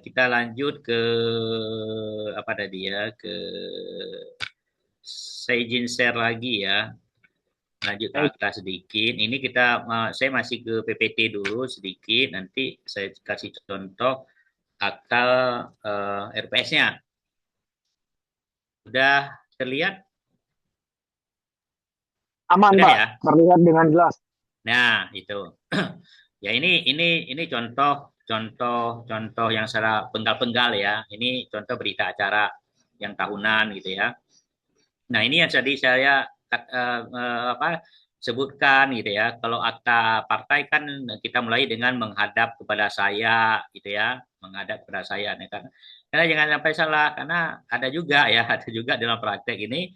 kita lanjut ke apa tadi ya, ke saya izin share lagi ya. Lanjut ke Baik. atas sedikit. Ini kita saya masih ke PPT dulu sedikit. Nanti saya kasih contoh akal RPS-nya. Sudah terlihat? Aman, Sudah Pak. ya? Terlihat dengan jelas. Nah, itu. Ya ini contoh contoh contoh yang secara penggal-penggal ya. Ini contoh berita acara yang tahunan gitu ya. Nah, ini yang tadi saya apa sebutkan gitu ya. Kalau akta partai kan kita mulai dengan menghadap kepada saya gitu ya, menghadap kepada saya. Nah, karena jangan sampai salah, karena ada juga ya, ada juga dalam praktek ini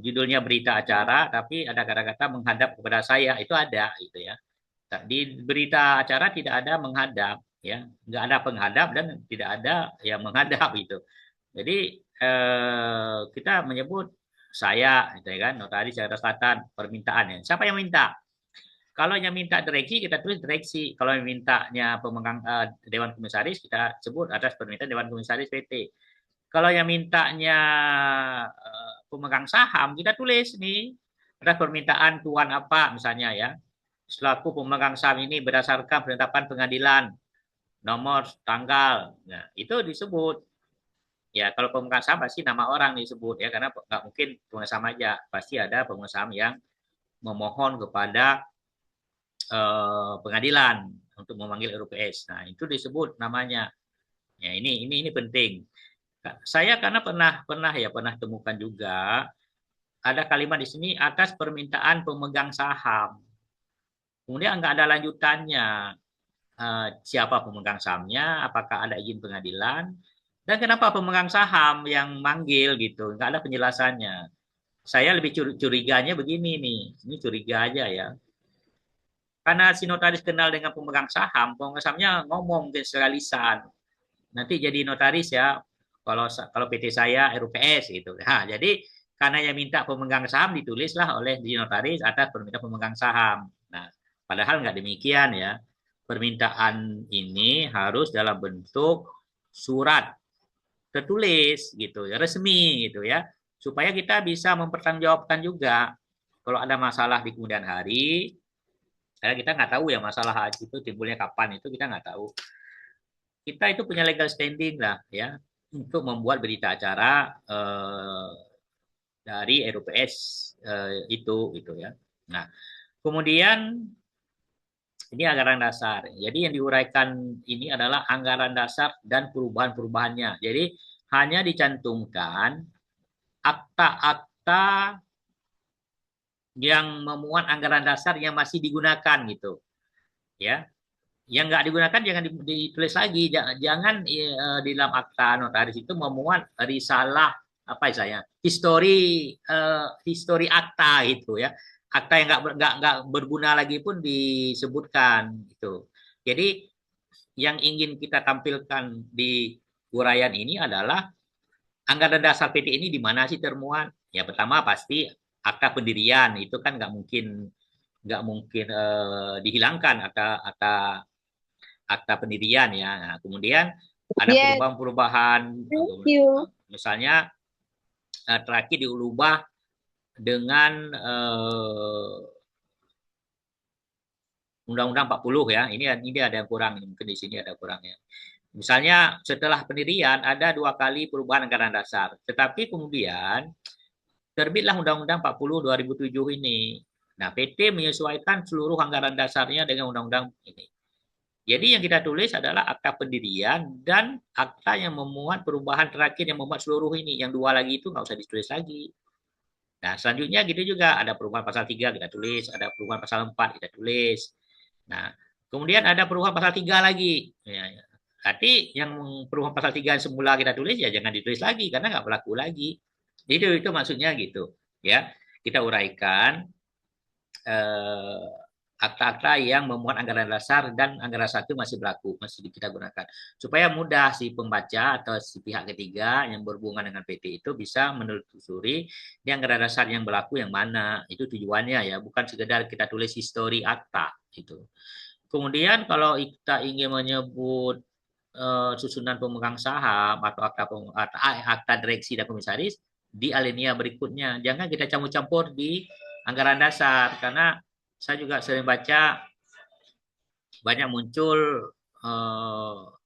judulnya berita acara, tapi ada kata-kata menghadap kepada saya itu ada gitu ya. Di berita acara tidak ada menghadap ya, nggak ada penghadap dan tidak ada yang menghadap itu. Jadi kita menyebut saya, gitu ya kan, notaris Jakarta Selatan, permintaannya. Siapa yang minta? Kalau yang minta direksi, kita tulis direksi. Kalau yang mintanya pemegang Dewan Komisaris, kita sebut atas permintaan Dewan Komisaris PT. Kalau yang mintanya pemegang saham, kita tulis nih, ada permintaan tuan apa misalnya ya. Selaku pemegang saham ini berdasarkan penetapan pengadilan, nomor, tanggal. Nah, itu disebut. Ya, kalau pemegang saham pasti nama orang disebut ya, karena nggak mungkin pemegang saham aja, pasti ada pemegang saham yang memohon kepada pengadilan untuk memanggil RUPS. Nah, itu disebut namanya. Ya, ini penting. Saya karena pernah temukan juga ada kalimat di sini atas permintaan pemegang saham. Kemudian nggak ada lanjutannya. Siapa pemegang sahamnya, apakah ada izin pengadilan, dan kenapa pemegang saham yang manggil gitu, nggak ada penjelasannya. Saya lebih curiganya begini nih, ini curiga aja ya. Karena si notaris kenal dengan pemegang sahamnya ngomong mungkin secara lisan. Nanti jadi notaris ya, kalau PT saya RUPS gitu. Nah, jadi karena yang minta pemegang saham ditulislah oleh di notaris atas permintaan pemegang saham. Nah, padahal nggak demikian ya. Permintaan ini harus dalam bentuk surat tertulis gitu ya, resmi gitu ya, supaya kita bisa mempertanggungjawabkan juga kalau ada masalah di kemudian hari. Karena kita nggak tahu ya masalah haji itu timbulnya kapan, itu kita nggak tahu. Kita itu punya legal standing lah ya untuk membuat berita acara dari RUPS itu gitu ya. Nah, kemudian ini anggaran dasar. Jadi yang diuraikan ini adalah anggaran dasar dan perubahan-perubahannya. Jadi hanya dicantumkan akta-akta yang memuat anggaran dasar yang masih digunakan gitu ya. Yang nggak digunakan jangan ditulis lagi. Jangan di dalam akta notaris itu memuat risalah apa istilahnya histori akta gitu ya. Akta yang nggak berguna lagi pun disebutkan gitu. Jadi yang ingin kita tampilkan di uraian ini adalah anggaran dasar PT ini di mana sih termuat? Ya pertama pasti akta pendirian itu kan nggak mungkin dihilangkan akta akta pendirian ya. Nah, kemudian ada Yes, perubahan-perubahan, thank you. misalnya terakhir diubah dengan Undang-Undang 40 ya. Ini ada yang kurang, mungkin di sini ada kurangnya. Misalnya setelah pendirian ada 2 kali perubahan anggaran dasar, tetapi kemudian terbitlah Undang-Undang 40 2007 ini. Nah, PT menyesuaikan seluruh anggaran dasarnya dengan undang-undang ini. Jadi yang kita tulis adalah akta pendirian dan akta yang memuat perubahan terakhir yang memuat seluruh ini. Yang 2 lagi itu nggak usah ditulis lagi. Nah, selanjutnya gitu juga ada perubahan pasal 3 kita tulis, ada perubahan pasal 4 kita tulis. Nah, kemudian ada perubahan pasal 3 lagi. Ya, ya. Berarti yang perubahan pasal 3 yang semula kita tulis ya jangan ditulis lagi karena nggak berlaku lagi. Itu maksudnya gitu. Ya, kita uraikan eh, akta-akta yang memuat anggaran dasar dan anggaran satu masih berlaku, masih kita gunakan. Supaya mudah si pembaca atau si pihak ketiga yang berhubungan dengan PT itu bisa menelusuri di anggaran dasar yang berlaku yang mana. Itu tujuannya ya, bukan sekedar kita tulis histori akta itu. Kemudian kalau kita ingin menyebut susunan pemegang saham atau akta direksi dan komisaris di alinea berikutnya. Jangan kita campur-campur di anggaran dasar, karena saya juga sering baca banyak muncul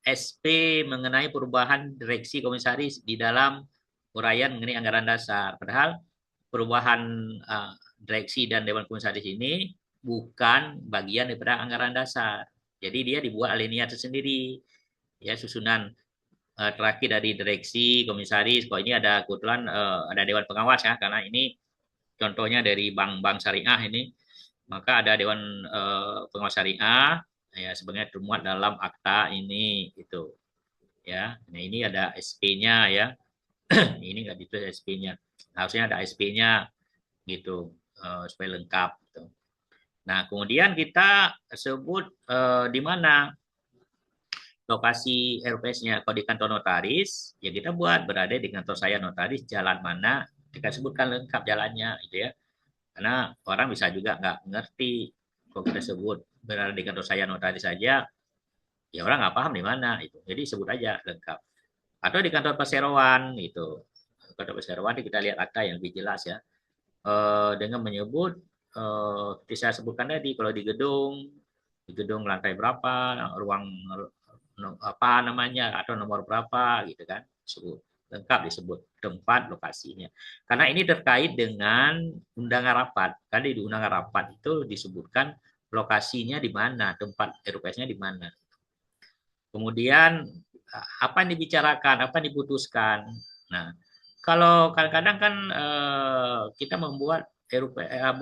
SP mengenai perubahan direksi komisaris di dalam uraian mengenai anggaran dasar. Padahal perubahan direksi dan dewan komisaris ini bukan bagian daripada anggaran dasar. Jadi dia dibuat alinea tersendiri. Ya, susunan terakhir dari direksi komisaris. Kalau ini ada kebetulan ada dewan pengawas ya, karena ini contohnya dari bank-bank syariah ini, maka ada dewan pengawas syariah ya, sebenarnya termuat dalam akta ini itu ya. Nah, ini ada SP-nya ya. Ini nggak ditulis SP-nya, harusnya ada SP-nya gitu supaya lengkap gitu. Nah, kemudian kita sebut di mana lokasi RPS-nya. Kalau di kantor notaris ya kita buat berada di kantor saya notaris, jalan mana kita sebutkan lengkap jalannya gitu ya, karena orang bisa juga nggak ngerti kalau kita sebut berada di kantor saya notaris saja, ya orang nggak paham di mana itu, jadi sebut aja lengkap. Atau di kantor perseroan itu, kantor perseroan kita lihat akta yang lebih jelas ya, dengan menyebut bisa sebutkan tadi kalau di gedung lantai berapa, ruang apa namanya atau nomor berapa gitu kan, sebut lengkap, disebut tempat lokasinya, karena ini terkait dengan undangan rapat. Tadi di undangan rapat itu disebutkan lokasinya di mana, tempat RUPS-nya di mana, kemudian apa yang dibicarakan, apa yang diputuskan. Nah, kalau kadang-kadang kan kita membuat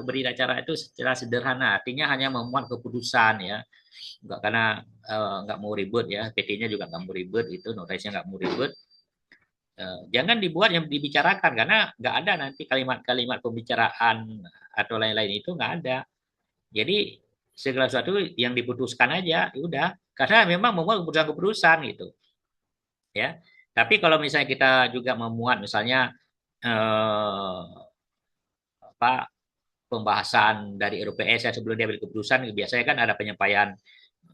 berita acara itu secara sederhana, artinya hanya memuat keputusan ya, nggak, karena nggak mau ribet ya, PT-nya juga nggak mau ribet, itu notarisnya nggak mau ribet. Jangan dibuat yang dibicarakan, karena nggak ada nanti kalimat-kalimat pembicaraan atau lain-lain, itu nggak ada. Jadi segala sesuatu yang diputuskan aja, ya udah, karena memang membuat keputusan-keputusan gitu ya. Tapi kalau misalnya kita juga memuat misalnya eh, apa pembahasan dari RUPS ya sebelum dia ambil keputusan, biasanya kan ada penyampaian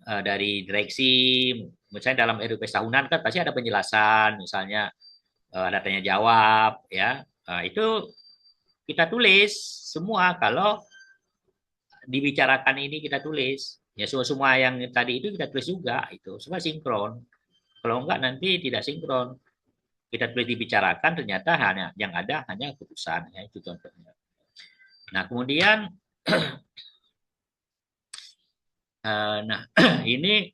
dari direksi, misalnya dalam RUPS tahunan kan pasti ada penjelasan, misalnya ada tanya jawab ya. Nah, itu kita tulis semua, kalau dibicarakan ini kita tulis ya, semua semua yang tadi itu kita tulis juga, itu semua sinkron. Kalau enggak nanti tidak sinkron, kita tulis dibicarakan ternyata hanya yang ada hanya keputusan ya, itu contohnya. Nah, kemudian nah ini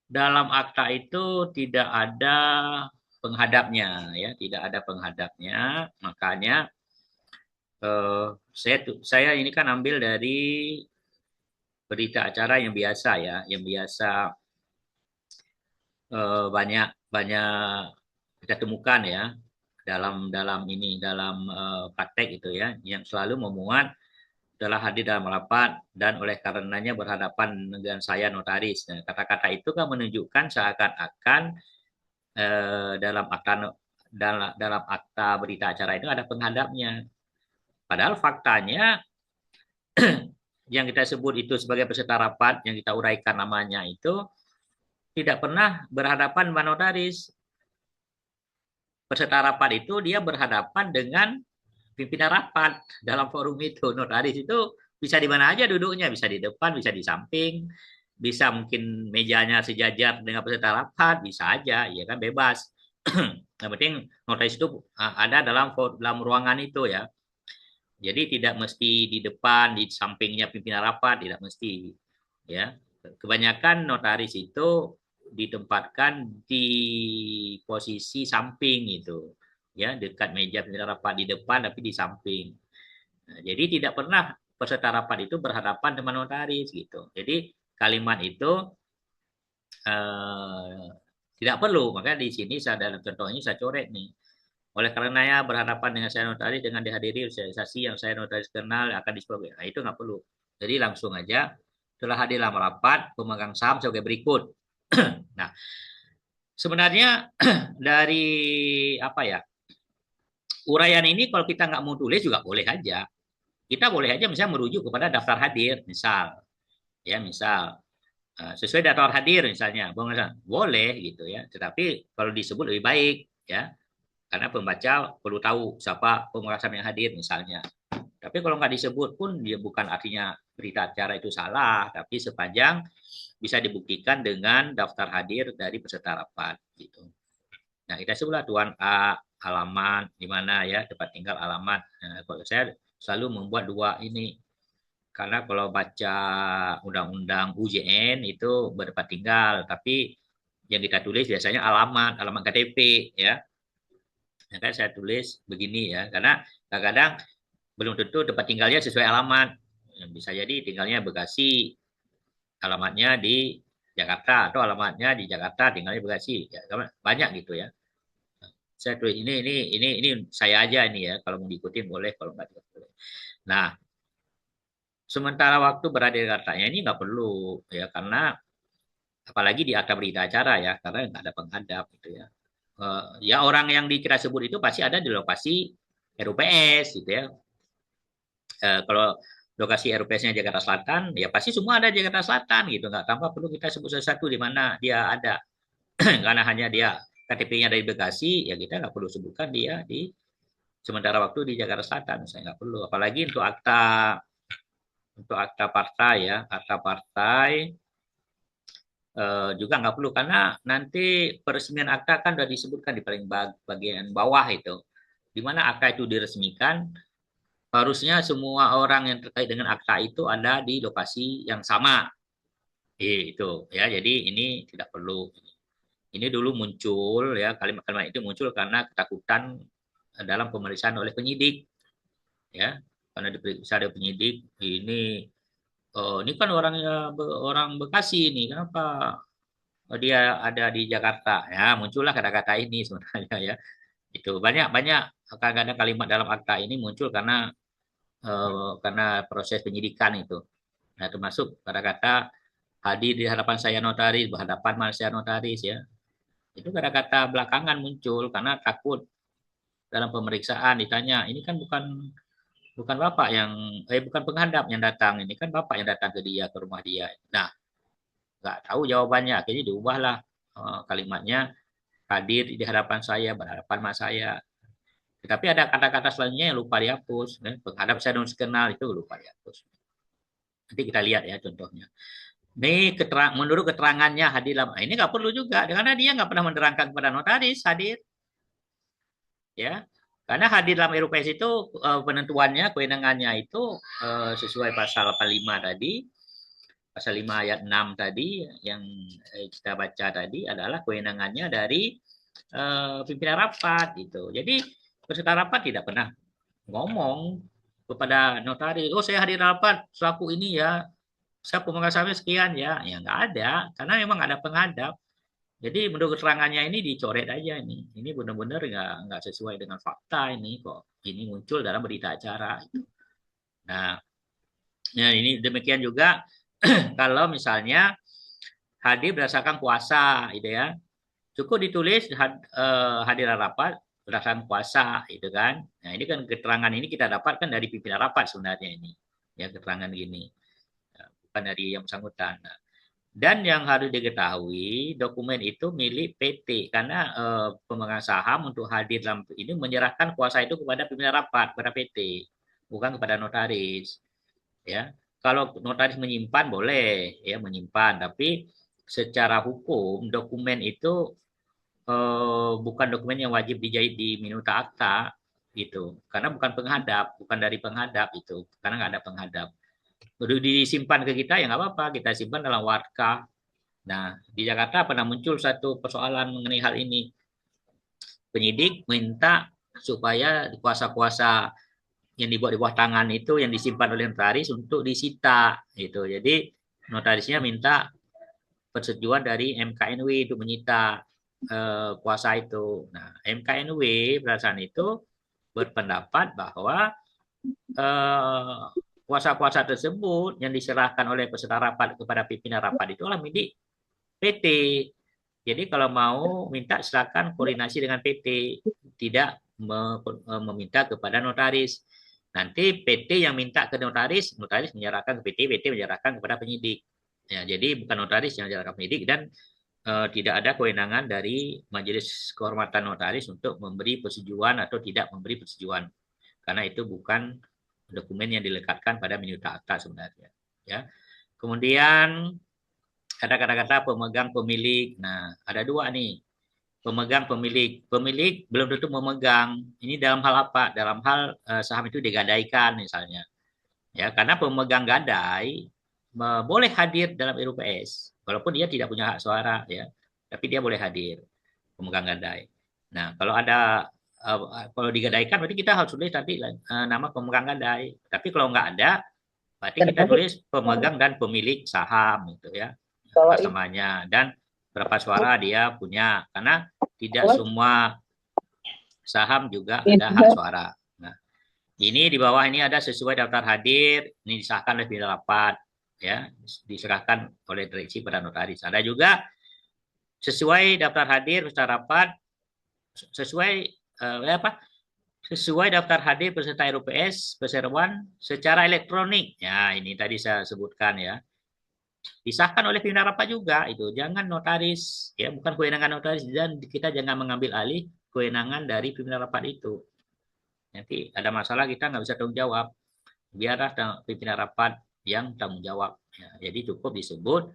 dalam akta itu tidak ada penghadapnya ya, tidak ada penghadapnya, makanya saya ini kan ambil dari berita acara yang biasa ya, yang biasa banyak banyak kita temukan ya dalam dalam ini dalam praktek itu ya, yang selalu memuat telah hadir dalam rapat dan oleh karenanya berhadapan dengan saya notaris. Nah, kata-kata itu kan menunjukkan seakan-akan dalam akta dalam akta berita acara itu ada penghadapnya. Padahal faktanya yang kita sebut itu sebagai peserta rapat, yang kita uraikan namanya itu tidak pernah berhadapan dengan notaris. Peserta rapat itu dia berhadapan dengan pimpinan rapat dalam forum itu. Notaris itu bisa di mana aja duduknya, bisa di depan, bisa di samping, bisa mungkin mejanya sejajar dengan peserta rapat, bisa aja, ya kan, bebas. Yang penting notaris itu ada dalam ruangan itu ya. Jadi tidak mesti di depan, di sampingnya pimpinan rapat, tidak mesti ya. Kebanyakan notaris itu ditempatkan di posisi samping itu ya, dekat meja pimpinan rapat, di depan tapi di samping. Nah, jadi tidak pernah peserta rapat itu berhadapan dengan notaris gitu. Jadi kalimat itu eh, tidak perlu. Makanya di sini saya dalam contohnya saya coret nih. Oleh karenanya berhadapan dengan saya notaris dengan dihadiri sosialisasi yang saya notaris kenal akan disebut. Nah, itu nggak perlu. Jadi langsung aja telah hadir dalam rapat pemegang saham sebagai berikut. Nah, sebenarnya dari apa ya, uraian ini kalau kita nggak mau tulis juga boleh aja. Kita boleh aja misalnya merujuk kepada daftar hadir, misal, ya misal. Sesuai daftar hadir misalnya, boleh gitu ya. Tetapi kalau disebut lebih baik ya, karena pembaca perlu tahu siapa pemerasan yang hadir misalnya. Tapi kalau nggak disebut pun dia bukan artinya berita acara itu salah, tapi sepanjang bisa dibuktikan dengan daftar hadir dari peserta rapat gitu. Nah, kita sebutlah Tuan A, alamat di mana ya, tempat tinggal alamat. Nah, kalau saya selalu membuat dua ini karena kalau baca undang-undang UJN itu bertempat tinggal, tapi yang kita tulis biasanya alamat, alamat KTP ya. Nah, kan saya tulis begini ya, karena kadang-kadang belum tentu tempat tinggalnya sesuai alamat. Bisa jadi tinggalnya Bekasi, alamatnya di Jakarta atau alamatnya di Jakarta, tinggalnya di Bekasi. Ya, banyak gitu ya. Saya tulis ini saya aja ini ya. Kalau mau diikutin boleh, kalau nggak boleh. Nah, sementara waktu berada di Jakarta ini nggak perlu ya karena apalagi di akta berita acara ya karena nggak ada penghadap gitu ya. Ya orang yang kita sebut itu pasti ada di lokasi RUPS gitu ya. Kalau lokasi RUPS-nya Jakarta Selatan, ya pasti semua ada Jakarta Selatan gitu, nggak tanpa perlu kita sebut satu di mana dia ada. Karena hanya dia KTP-nya dari Bekasi, ya kita nggak perlu sebutkan dia di sementara waktu di Jakarta Selatan, saya nggak perlu. Apalagi untuk akta partai ya, akta partai juga nggak perlu karena nanti peresmian akta kan sudah disebutkan di paling bagian bawah itu, di mana akta itu diresmikan harusnya semua orang yang terkait dengan akta itu ada di lokasi yang sama. Itu ya. Jadi ini tidak perlu. Ini dulu muncul ya kalimat-kalimat itu muncul karena ketakutan dalam pemeriksaan oleh penyidik ya. Karena diperiksa ada penyidik ini kan orang Bekasi ini kenapa dia ada di Jakarta ya muncullah kata-kata ini sebenarnya ya. Itu banyak banyak kadang-kadang kalimat dalam akta ini muncul karena proses penyidikan itu. Nah, termasuk kata-kata hadir di hadapan saya notaris, berhadapan saya notaris ya. Itu kata-kata belakangan muncul karena takut dalam pemeriksaan ditanya, ini kan bukan bukan Bapak yang bukan penghadap yang datang, ini kan Bapak yang datang ke dia ke rumah dia. Nah, nggak tahu jawabannya, akhirnya diubahlah kalimatnya hadir di hadapan saya, berhadapan sama saya. Tetapi ada kata-kata selanjutnya yang lupa dihapus. Penghadap saya non kenal itu lupa dihapus. Nanti kita lihat ya contohnya. Ini menurut keterangannya hadir dalam ini nggak perlu juga karena dia nggak pernah menerangkan kepada notaris hadir ya karena hadir dalam RUPS itu penentuannya kewenangannya itu sesuai pasal 85 tadi pasal 5 ayat 6 tadi yang kita baca tadi adalah kewenangannya dari pimpinan rapat gitu. Jadi peserta rapat tidak pernah ngomong kepada notaris, oh saya hadir rapat selaku ini ya, saya pemegang saham sekian ya, ya nggak ada, karena memang ada penghadap. Jadi menurut keterangannya ini dicoret aja ini benar-benar nggak sesuai dengan fakta ini kok, ini muncul dalam berita acara. Nah, ya ini demikian juga kalau misalnya hadir berdasarkan puasa, gitu ya, cukup ditulis hadiran rapat berdasarkan puasa, gitu kan. Nah ini kan keterangan ini kita dapatkan dari pimpinan rapat sebenarnya ini, ya keterangan gini, bukan dari yang bersangkutan. Nah, dan yang harus diketahui, dokumen itu milik PT karena pemegang saham untuk hadir dalam ini menyerahkan kuasa itu kepada pimpinan rapat, kepada PT, bukan kepada notaris. Ya, kalau notaris menyimpan boleh, ya menyimpan, tapi secara hukum dokumen itu bukan dokumen yang wajib dijahit di minuta akta gitu, karena bukan penghadap, bukan dari penghadap itu, karena nggak ada penghadap. Udah disimpan ke kita ya nggak apa-apa, kita simpan dalam warka. Nah, di Jakarta pernah muncul satu persoalan mengenai hal ini. Penyidik minta supaya kuasa-kuasa yang dibuat di bawah tangan itu yang disimpan oleh notaris untuk disita gitu. Jadi notarisnya minta persetujuan dari MKNW untuk menyita kuasa itu. Nah, MKNW berdasarkan itu berpendapat bahwa kuasa-kuasa tersebut yang diserahkan oleh peserta rapat kepada pimpinan rapat itu adalah milik PT. Jadi kalau mau minta silakan koordinasi dengan PT, tidak meminta kepada notaris. Nanti PT yang minta ke notaris, notaris menyerahkan ke PT, PT menyerahkan kepada penyidik. Ya, jadi bukan notaris yang jarak penyidik dan tidak ada kewenangan dari Majelis Kehormatan Notaris untuk memberi persetujuan atau tidak memberi persetujuan karena itu bukan dokumen yang dilekatkan pada minuta akta sebenarnya. Ya. Kemudian ada kata-kata pemegang pemilik. Nah, ada dua nih. Pemegang pemilik. Pemilik belum tentu memegang. Ini dalam hal apa? Dalam hal saham itu digadaikan misalnya. Ya, karena pemegang gadai boleh hadir dalam RUPS walaupun dia tidak punya hak suara ya. Tapi dia boleh hadir pemegang gadai. Nah, kalau digadaikan berarti kita harus tulis tadi nama pemegang gadai. Tapi kalau nggak ada, berarti Dan kita nanti tulis pemegang dan pemilik saham gitu ya kalau atas itu namanya dan berapa suara dia punya karena tidak semua saham juga ada hak suara. Nah, ini di bawah ini ada sesuai daftar hadir, ini disahkan oleh pimpinan rapat ya, diserahkan oleh direksi pada notaris. Ada juga sesuai daftar hadir peserta rapat sesuai apa? Sesuai daftar hadir peserta RUPS perseroan secara elektronik. Ya, ini tadi saya sebutkan ya. Disahkan oleh pimpinan rapat juga itu. Jangan notaris, ya bukan kewenangan notaris dan kita jangan mengambil alih kewenangan dari pimpinan rapat itu. Nanti ada masalah kita nggak bisa tanggung jawab. Biarlah pimpinan rapat yang tanggung jawab. Ya, jadi cukup disebut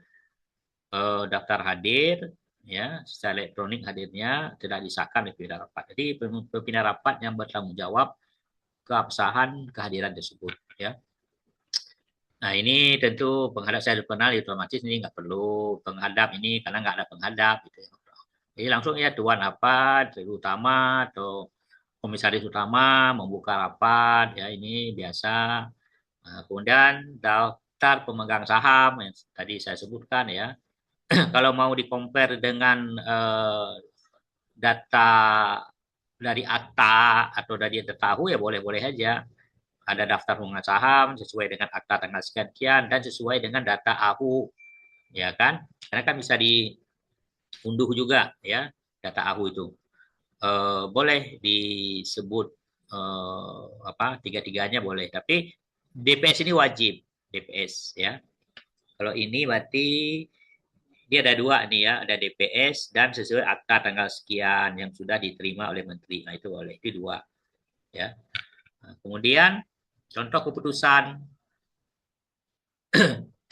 daftar hadir, ya secara elektronik hadirnya tidak disahkan oleh pimpinan rapat. Jadi pimpinan rapat yang bertanggung jawab keabsahan kehadiran tersebut. Ya. Nah ini tentu penghadap saya kenal otomatis ini nggak perlu penghadap ini karena nggak ada penghadap gitu ya. Jadi langsung ya tuan apa, direktur utama atau komisaris utama membuka rapat ya ini biasa. Nah, kemudian daftar pemegang saham yang tadi saya sebutkan ya. Kalau mau di-compare dengan data dari akta atau dari yang tertahu ya boleh-boleh aja. Ada daftar pemegang saham sesuai dengan akta tanggal sekian dan sesuai dengan data AHU ya kan karena kan bisa diunduh juga ya data AHU itu boleh disebut apa tiga-tiganya boleh tapi DPS ini wajib DPS ya kalau ini berarti dia ada dua nih ya ada DPS dan sesuai akta tanggal sekian yang sudah diterima oleh menteri nah itu boleh itu dua ya nah, kemudian contoh keputusan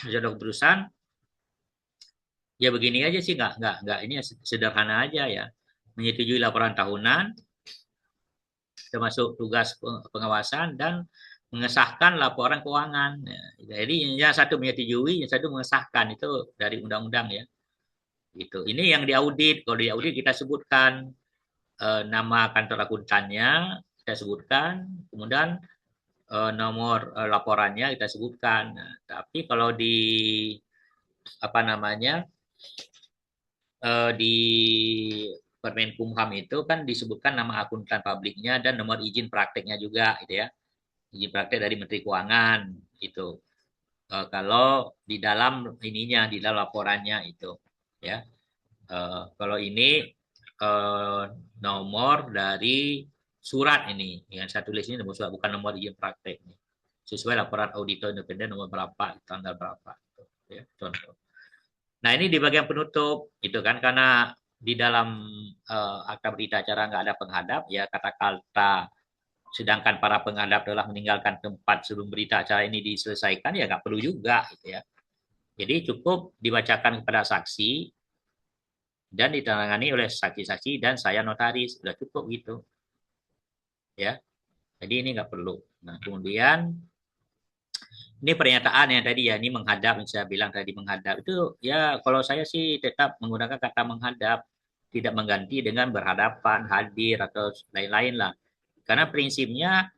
contoh keputusan ya begini aja sih nggak ini sederhana aja ya menyetujui laporan tahunan termasuk tugas pengawasan dan mengesahkan laporan keuangan. Ya, jadi yang satu menyetujui, yang satu mengesahkan itu dari undang-undang ya. Gitu. Ini yang diaudit. Kalau diaudit kita sebutkan nama kantor akuntannya, kita sebutkan, kemudian nomor laporannya kita sebutkan. Nah, tapi kalau di apa namanya di Permenkumham itu kan disebutkan nama akuntan publiknya dan nomor izin prakteknya juga gitu ya. Izin praktek dari Menteri Keuangan itu. Kalau di dalam ininya di dalam laporannya itu ya. Kalau ini uh, nomor dari surat ini yang saya tulis ini nomor surat bukan nomor izin praktek sesuai laporan auditor independen nomor berapa tanggal berapa gitu, ya contoh. Nah ini di bagian penutup itu kan karena di dalam akta berita acara nggak ada penghadap ya kata-kata sedangkan para penghadap telah meninggalkan tempat sebelum berita acara ini diselesaikan ya nggak perlu juga gitu ya. Jadi cukup dibacakan kepada saksi dan ditandatangani oleh saksi-saksi dan saya notaris sudah cukup gitu ya. Jadi ini nggak perlu. Nah kemudian ini pernyataan yang tadi ya ini menghadap yang saya bilang tadi menghadap itu ya kalau saya sih tetap menggunakan kata menghadap tidak mengganti dengan berhadapan hadir atau lain-lain lah karena prinsipnya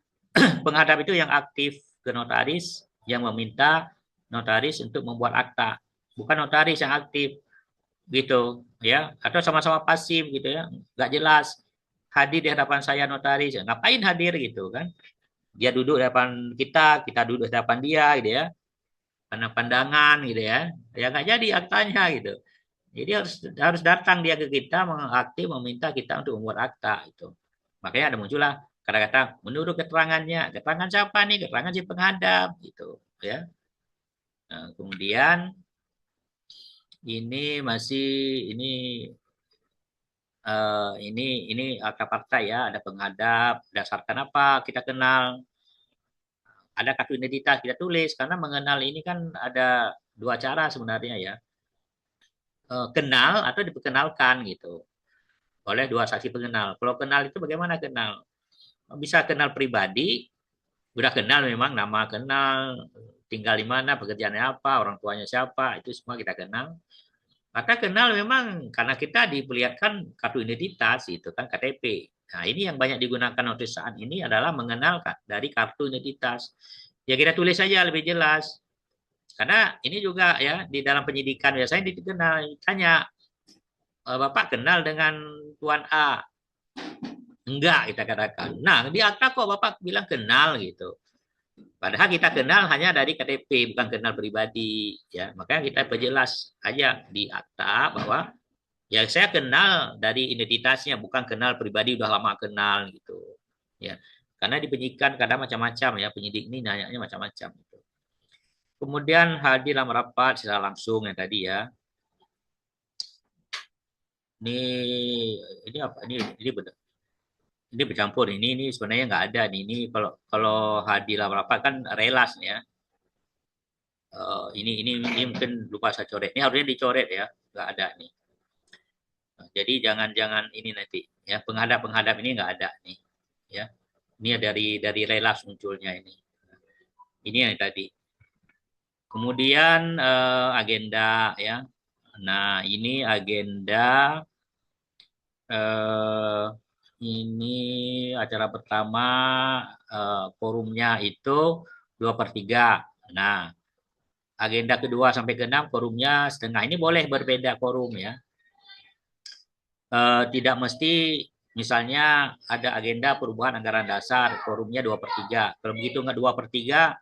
penghadap itu yang aktif ke notaris yang meminta notaris untuk membuat akta bukan notaris yang aktif gitu ya atau sama-sama pasif gitu ya nggak jelas hadir di hadapan saya notaris ya, ngapain hadir gitu kan dia duduk di hadapan kita kita duduk di hadapan dia gitu ya karena pandangan gitu ya nggak jadi aktanya gitu jadi harus harus datang dia ke kita mengaktif meminta kita untuk membuat akta itu makanya ada muncullah kata-kata menurut keterangannya keterangan siapa nih keterangan si penghadap gitu ya nah, kemudian Ini masih ini ini akta fakta ya, ada penghadap, berdasarkan apa kita kenal, ada kartu identitas kita tulis karena mengenal ini kan ada dua cara sebenarnya ya. Kenal atau diperkenalkan gitu oleh dua saksi pengenal. Kalau kenal itu bagaimana kenal? Bisa kenal pribadi, udah kenal memang nama kenal, tinggal di mana, pekerjaannya apa, orang tuanya siapa, itu semua kita kenal. Maka kenal memang karena kita diperlihatkan kartu identitas itu kan KTP. Nah, ini yang banyak digunakan untuk saat ini adalah mengenal dari kartu identitas. Ya kita tulis saja lebih jelas. Karena ini juga ya di dalam penyidikan biasanya dikenal tanya Bapak kenal dengan Tuan A. Enggak kita katakan. Nah, di akta kok Bapak bilang kenal gitu. Padahal kita kenal hanya dari KTP, bukan kenal pribadi. Ya, makanya kita perjelas aja di akta bahwa ya saya kenal dari identitasnya, bukan kenal pribadi udah lama kenal gitu. Ya, karena di penyidikan kadang macam-macam ya, penyidik ini nanyanya macam-macam. Gitu. Kemudian hadir dalam rapat secara langsung yang tadi ya. Ini ini apa? Ini bercampur. Ini sebenarnya nggak ada nih. Ini kalau hadir dalam rapat kan relas ya. Ini mungkin lupa saya coret. Ini harusnya dicoret ya, nggak ada nih. Nah, jadi jangan ini nanti ya penghadap ini nggak ada nih ya. Ini dari relas munculnya ini. Ini yang tadi. Kemudian agenda ya. Nah ini agenda eh, ini acara pertama forumnya itu 2/3. Nah agenda kedua sampai ke 6 forumnya setengah. Ini boleh berbeda forum ya. Tidak mesti misalnya ada agenda perubahan anggaran dasar, forumnya 2/3. Kalau begitu nggak 2/3,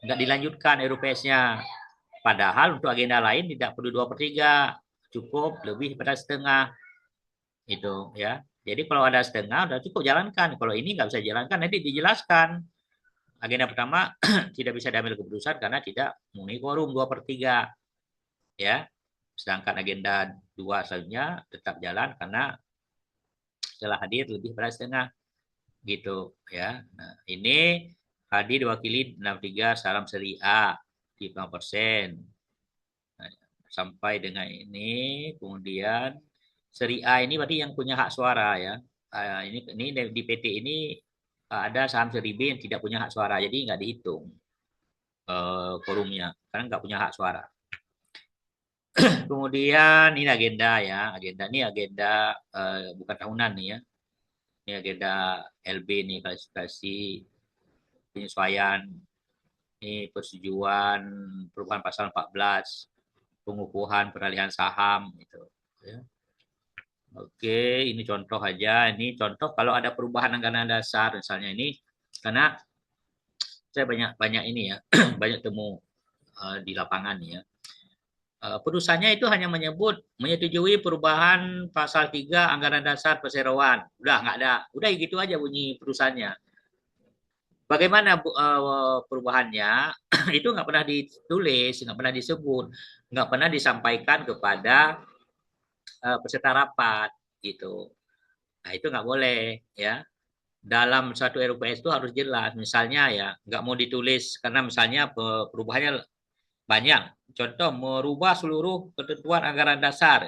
nggak dilanjutkan RUPS-nya. Padahal untuk agenda lain tidak perlu 2/3, cukup lebih pada setengah. Itu ya. Jadi kalau ada setengah, udah cukup jalankan. Kalau ini nggak bisa jalankan, nanti dijelaskan. Agenda pertama tidak bisa diambil keputusan karena tidak memenuhi quorum 2/3. Ya. Sedangkan agenda 2 selanjutnya tetap jalan karena setelah hadir lebih pada setengah gitu ya. Nah, ini hadir diwakili 63 salam seri A di 5%. Nah, sampai dengan ini kemudian seri A ini berarti yang punya hak suara ya. Ini di PT ini ada saham seri B yang tidak punya hak suara jadi nggak dihitung forumnya karena nggak punya hak suara. Kemudian ini agenda ya, agenda bukan tahunan nih ya. Ini agenda LB nih klasifikasi penyesuaian ini persetujuan perubahan pasal 14 pengukuhan peralihan saham gitu ya. Oke, ini contoh aja. Ini contoh kalau ada perubahan anggaran dasar misalnya ini karena saya banyak ini ya, banyak temu di lapangan ya. Putusannya itu hanya menyebut menyetujui perubahan pasal 3 anggaran dasar perseroan. Udah nggak ada. Udah gitu aja bunyi putusannya. Bagaimana perubahannya itu nggak pernah ditulis, nggak pernah disebut, nggak pernah disampaikan kepada peserta rapat gitu. Nah itu nggak boleh ya. Dalam satu RUPS itu harus jelas. Misalnya ya nggak mau ditulis karena misalnya perubahannya banyak. Contoh merubah seluruh ketentuan anggaran dasar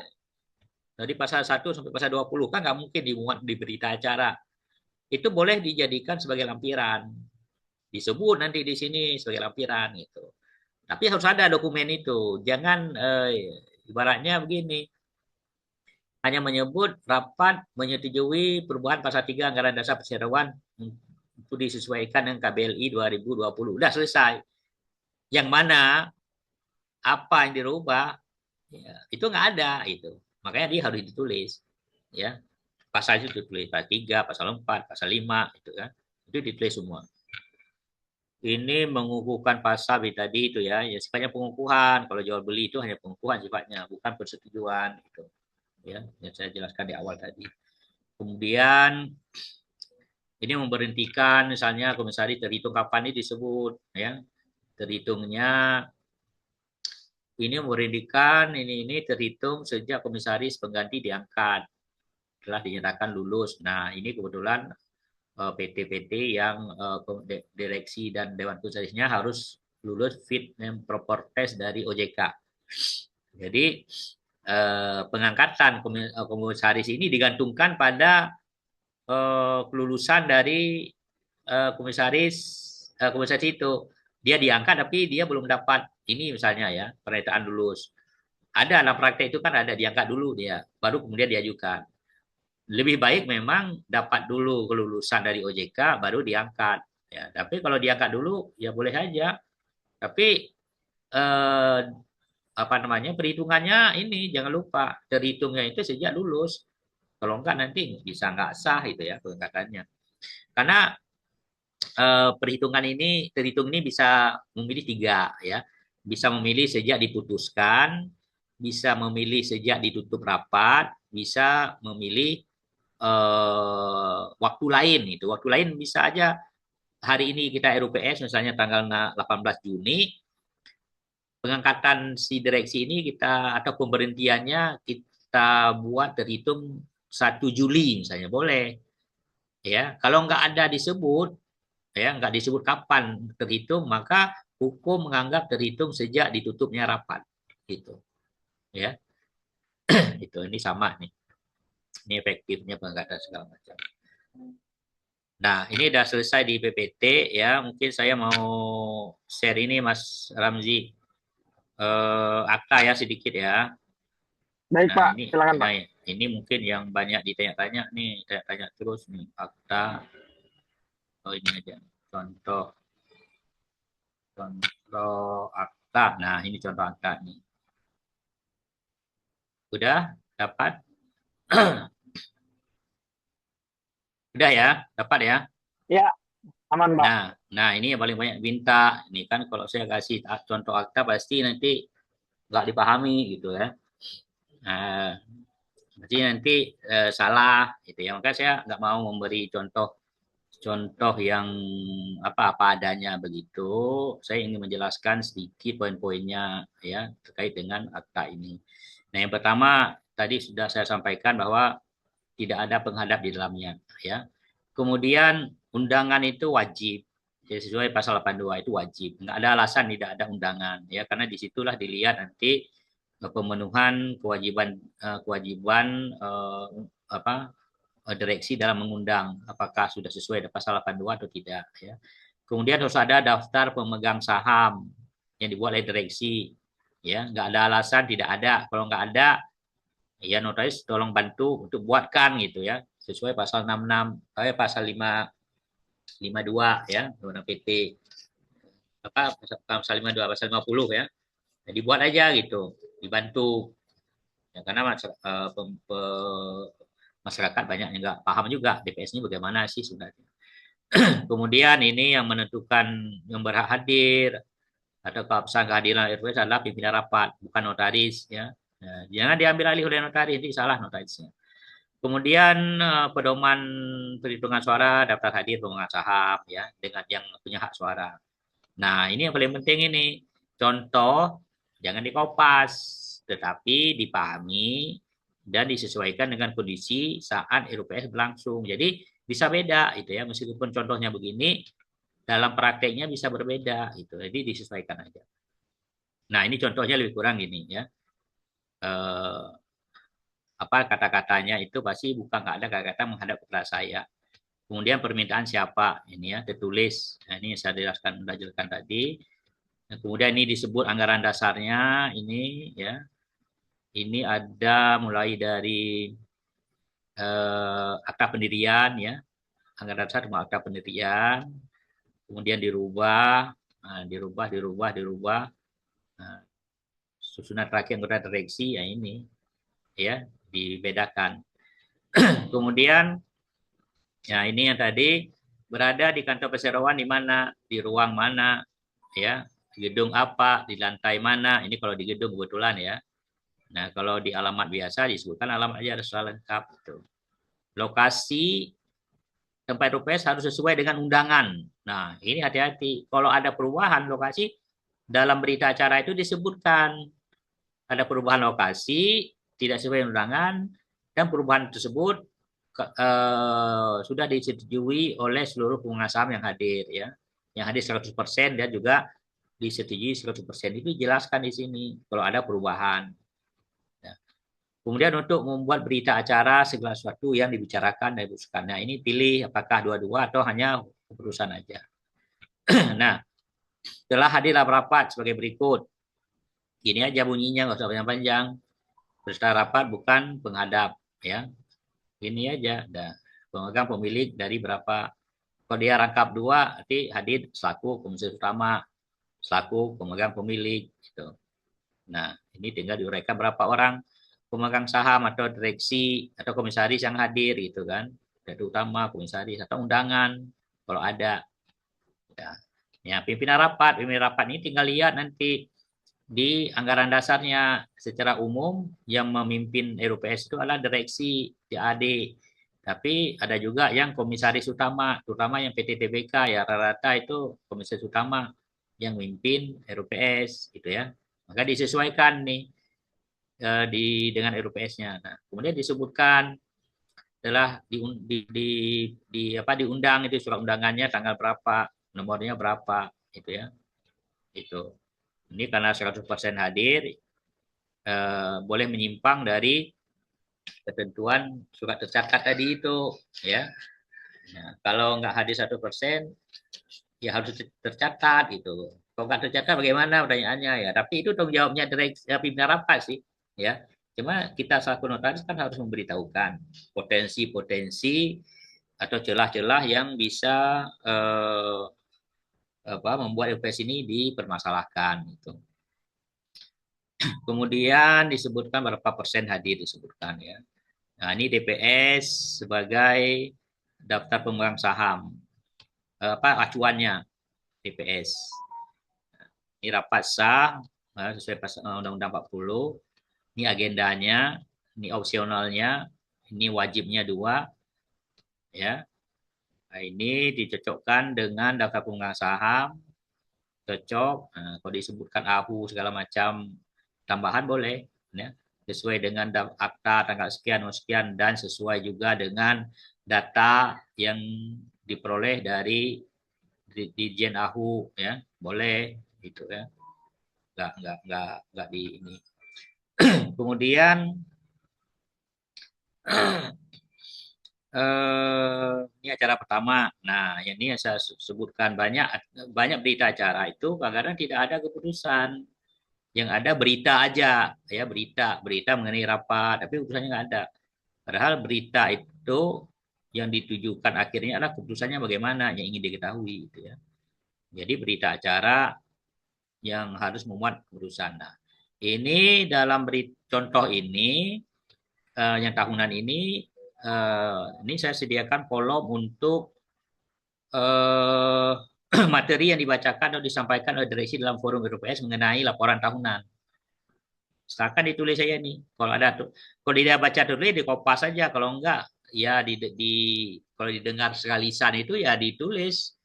dari pasal 1 sampai pasal 20 kan nggak mungkin dimuat di berita acara. Itu boleh dijadikan sebagai lampiran. Disebut nanti di sini sebagai lampiran gitu. Tapi harus ada dokumen itu. Jangan ibaratnya begini, hanya menyebut rapat menyetujui perubahan pasal 3 anggaran dasar perseroan untuk disesuaikan dengan KBLI 2020. Udah selesai. Yang mana apa yang dirubah ya, itu nggak ada itu. Makanya dia harus ditulis ya. Pasal itu ditulis pasal 3, pasal 4, pasal 5 itu kan. Itu ditulis semua. Ini mengukuhkan pasal tadi itu ya, ya sifatnya pengukuhan. Kalau jual beli itu hanya pengukuhan sifatnya, bukan persetujuan gitu. Ya, yang saya jelaskan di awal tadi. Kemudian ini memberhentikan misalnya komisaris terhitung kapan ini disebut ya. Terhitungnya ini memberikan ini terhitung sejak komisaris pengganti diangkat telah dinyatakan lulus. Nah, ini kebetulan PT-PT yang direksi dan dewan komisarisnya harus lulus fit and proper test dari OJK. Jadi pengangkatan komisaris ini digantungkan pada kelulusan dari komisaris itu. Dia diangkat tapi dia belum dapat ini misalnya ya pernyataan lulus. Ada dalam praktek itu kan ada diangkat dulu dia, baru kemudian diajukan. Lebih baik memang dapat dulu kelulusan dari OJK baru diangkat. Ya, tapi kalau diangkat dulu ya boleh aja. Tapi apa namanya perhitungannya ini jangan lupa terhitungnya itu sejak lulus. Kalau enggak nanti bisa nggak sah itu ya pengangkatannya. Karena terhitung ini bisa memilih tiga ya. Bisa memilih sejak diputuskan, bisa memilih sejak ditutup rapat, bisa memilih waktu lain itu. Waktu lain bisa aja hari ini kita RUPS misalnya tanggal 18 Juni pengangkatan si direksi ini kita atau pemberhentiannya kita buat terhitung 1 Juli misalnya boleh. Ya, kalau nggak ada disebut ya nggak disebut kapan terhitung maka hukum menganggap terhitung sejak ditutupnya rapat gitu ya. Itu ini sama nih ini efektifnya pengangkatan segala macam. Nah ini udah selesai di PPT ya mungkin saya mau share ini Mas Ramzi akta ya sedikit ya. Baik Nah Pak, ini silakan Pak. nah, ini mungkin yang banyak ditanya-tanya nih tanya-tanya terus nih akta. Oh ini aja contoh contoh akta. Nah, ini contoh akta nih. Udah dapat? Udah ya, dapat ya. Ya, aman Pak. Nah, ini yang paling banyak minta. Ini kan kalau saya kasih contoh akta pasti nanti nggak dipahami gitu ya. Nah, berarti nanti salah gitu ya. Maka saya nggak mau memberi contoh yang apa adanya begitu. Saya ingin menjelaskan sedikit poin-poinnya ya terkait dengan akta ini. Nah, yang pertama tadi sudah saya sampaikan bahwa tidak ada penghadap di dalamnya ya. Kemudian undangan itu wajib. Jadi sesuai pasal 82 itu wajib. Nggak ada alasan tidak ada undangan ya karena disitulah dilihat nanti pemenuhan kewajiban apa direksi dalam mengundang apakah sudah sesuai dengan pasal 82 atau tidak ya. Kemudian harus ada daftar pemegang saham yang dibuat oleh direksi ya. Nggak ada alasan tidak ada. Kalau nggak ada ya notaris tolong bantu untuk buatkan gitu ya sesuai pasal 66 pasal 52 ya Undang-Undang PT apa pasal 52 pasal 50 ya. Jadi buat aja gitu dibantu ya, karena masyarakat banyak yang nggak paham juga DPS ini bagaimana sih sebenarnya. Kemudian ini yang menentukan yang berhak hadir atau keabsahan kehadiran RPS adalah pimpinan rapat bukan notaris ya. Nah, jangan diambil alih oleh notaris nanti salah notarisnya. Kemudian pedoman perhitungan suara daftar hadir pemegang saham ya dengan yang punya hak suara. Nah, ini yang paling penting ini. Contoh jangan dikopas tetapi dipahami dan disesuaikan dengan kondisi saat RUPS berlangsung. Jadi bisa beda itu ya meskipun contohnya begini dalam prakteknya bisa berbeda itu. Jadi disesuaikan aja. Nah, ini contohnya lebih kurang gini ya. Apa kata-katanya itu pasti bukan nggak ada kata-kata menghadap kepada saya. Kemudian permintaan siapa ini ya tertulis. Nah, ini saya jelaskan tadi. Nah, kemudian ini disebut anggaran dasarnya ini ya. Ini ada mulai dari akta pendirian ya. Anggaran dasar cuma akta pendirian. Kemudian dirubah, dirubah. Nah, susunan terakhir anggota direksi ya ini ya dibedakan. Kemudian ya ini yang tadi berada di kantor perseroan di mana, di ruang mana, ya, di gedung apa, di lantai mana. Ini kalau di gedung kebetulan ya. Nah kalau di alamat biasa disebutkan alamat aja harus lengkap. Gitu. Lokasi tempat RUPS harus sesuai dengan undangan. Nah ini hati-hati. Kalau ada perubahan lokasi dalam berita acara itu disebutkan ada perubahan lokasi, tidak sesuai undangan, dan perubahan tersebut sudah disetujui oleh seluruh pemegang saham yang hadir ya. Yang hadir 100% dan juga disetujui 100%. Itu jelaskan di sini kalau ada perubahan. Ya. Kemudian untuk membuat berita acara segala sesuatu yang dibicarakan dan diputuskan. Nah, ini pilih apakah dua-dua atau hanya keputusan aja. Nah, setelah hadir rapat sebagai berikut. Gini aja bunyinya, nggak usah panjang-panjang. Peserta rapat bukan penghadap, ya. Ini aja. Nah, pemegang pemilik dari berapa. Kalau dia rangkap dua, nanti hadir selaku komisaris utama, selaku pemegang pemilik. Gitu. Nah, ini tinggal diuraikan berapa orang pemegang saham atau direksi atau komisaris yang hadir, gitu kan. Direktur utama, komisaris atau undangan kalau ada. Ya, ya pimpinan rapat ini tinggal lihat nanti di anggaran dasarnya secara umum yang memimpin RUPS itu adalah direksi TAD. Tapi ada juga yang komisaris utama, terutama yang PT TBK ya rata-rata itu komisaris utama yang memimpin RUPS gitu ya. Maka disesuaikan nih dengan RUPS-nya. Nah, kemudian disebutkan adalah diundang itu surat undangannya tanggal berapa, nomornya berapa itu ya. Itu. Ini karena 100% hadir boleh menyimpang dari ketentuan surat tercatat tadi itu ya. Nah, kalau nggak hadir 100% ya harus tercatat gitu. Kalau nggak tercatat bagaimana pertanyaannya ya. Tapi itu tanggung jawabnya pimpinan rapat sih ya. Cuma kita selaku notaris kan harus memberitahukan potensi-potensi atau celah-celah yang bisa membuat LPS ini dipermasalahkan gitu. Kemudian disebutkan berapa persen hadir disebutkan ya. Nah, ini DPS sebagai daftar pemegang saham. Acuannya DPS. Ini rapat sah sesuai Undang-Undang 40. Ini agendanya, ini opsionalnya, ini wajibnya 2 ya. Nah, ini dicocokkan dengan daftar pemegang saham, cocok. Nah, kalau disebutkan AHU segala macam tambahan boleh ya. Sesuai dengan akta tanggal sekian sekian dan sesuai juga dengan data yang diperoleh dari Dirjen AHU ya boleh gitu ya nggak di ini. Kemudian ini acara pertama. Nah, ini yang saya sebutkan banyak banyak berita acara itu kadang-kadang tidak ada keputusan. Yang ada berita aja ya berita mengenai rapat tapi keputusannya nggak ada. Padahal berita itu yang ditujukan akhirnya adalah keputusannya bagaimana yang ingin diketahui gitu ya. Jadi berita acara yang harus memuat keputusan. Nah, ini dalam contoh ini yang tahunan ini saya sediakan kolom untuk materi yang dibacakan atau disampaikan oleh direksi dalam forum BPS mengenai laporan tahunan. Silakan ditulis saja nih. Kalau tidak baca tulis di kopas saja. Kalau enggak ya kalau didengar sekali lisan itu ya ditulis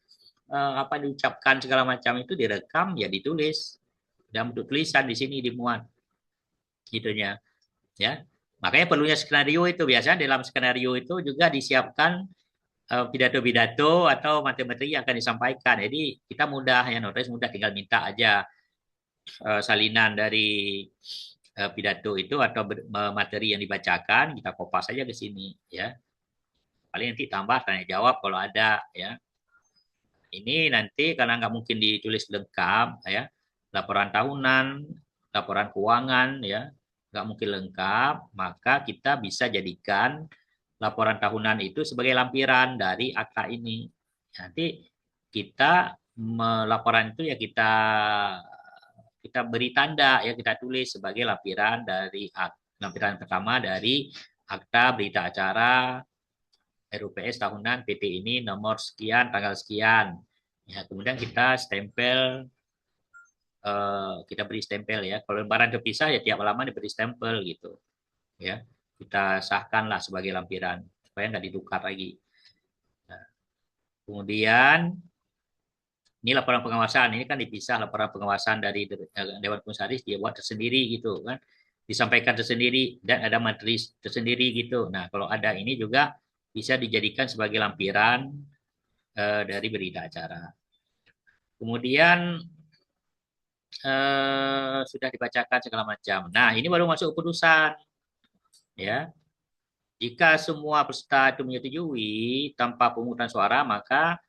apa diucapkan segala macam itu direkam ya ditulis dan bentuk tulisan di sini dimuat gitunya ya. Makanya perlunya skenario itu biasanya dalam skenario itu juga disiapkan pidato-pidato atau materi yang akan disampaikan. Jadi kita mudah ya notaris mudah tinggal minta aja salinan dari pidato itu atau materi yang dibacakan kita kopas saja ke sini ya. Paling nanti tambah tanya jawab kalau ada ya. Ini nanti karena nggak mungkin ditulis lengkap ya. Laporan tahunan, laporan keuangan ya, nggak mungkin lengkap, maka kita bisa jadikan laporan tahunan itu sebagai lampiran dari akta ini. Nanti kita laporan itu ya kita beri tanda ya kita tulis sebagai lampiran pertama dari akta berita acara RUPS tahunan PT ini nomor sekian tanggal sekian. Ya, kemudian kita stempel kita beri stempel ya. Kalau lembaran terpisah ya tiap halaman diberi stempel gitu. Ya, kita sahkanlah sebagai lampiran supaya nggak ditukar lagi. Nah, kemudian Ini laporan pengawasan, ini kan dipisah laporan pengawasan dari Dewan Komisaris, dia buat tersendiri gitu kan, disampaikan tersendiri dan ada materi tersendiri gitu. Nah, kalau ada ini juga bisa dijadikan sebagai lampiran dari berita acara. Kemudian sudah dibacakan segala macam. Nah, ini baru masuk keputusan, ya. Jika semua peserta itu menyetujui tanpa pemungutan suara, maka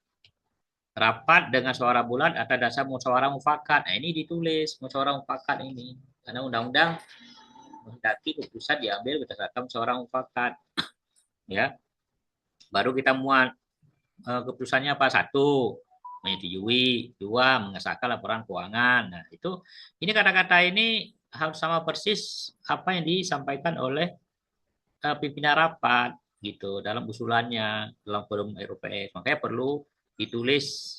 rapat dengan suara bulat atas dasar musyawarah mufakat. Nah, ini ditulis musyawarah mufakat ini. Karena undang-undang menghendaki keputusan diambil berdasarkan musyawarah mufakat. Ya, baru kita muat keputusannya apa? Satu, menyetujui. Dua, mengesahkan laporan keuangan. Nah, itu ini kata-kata ini harus sama persis apa yang disampaikan oleh pimpinan rapat gitu dalam usulannya dalam forum RUPS. Makanya perlu ditulis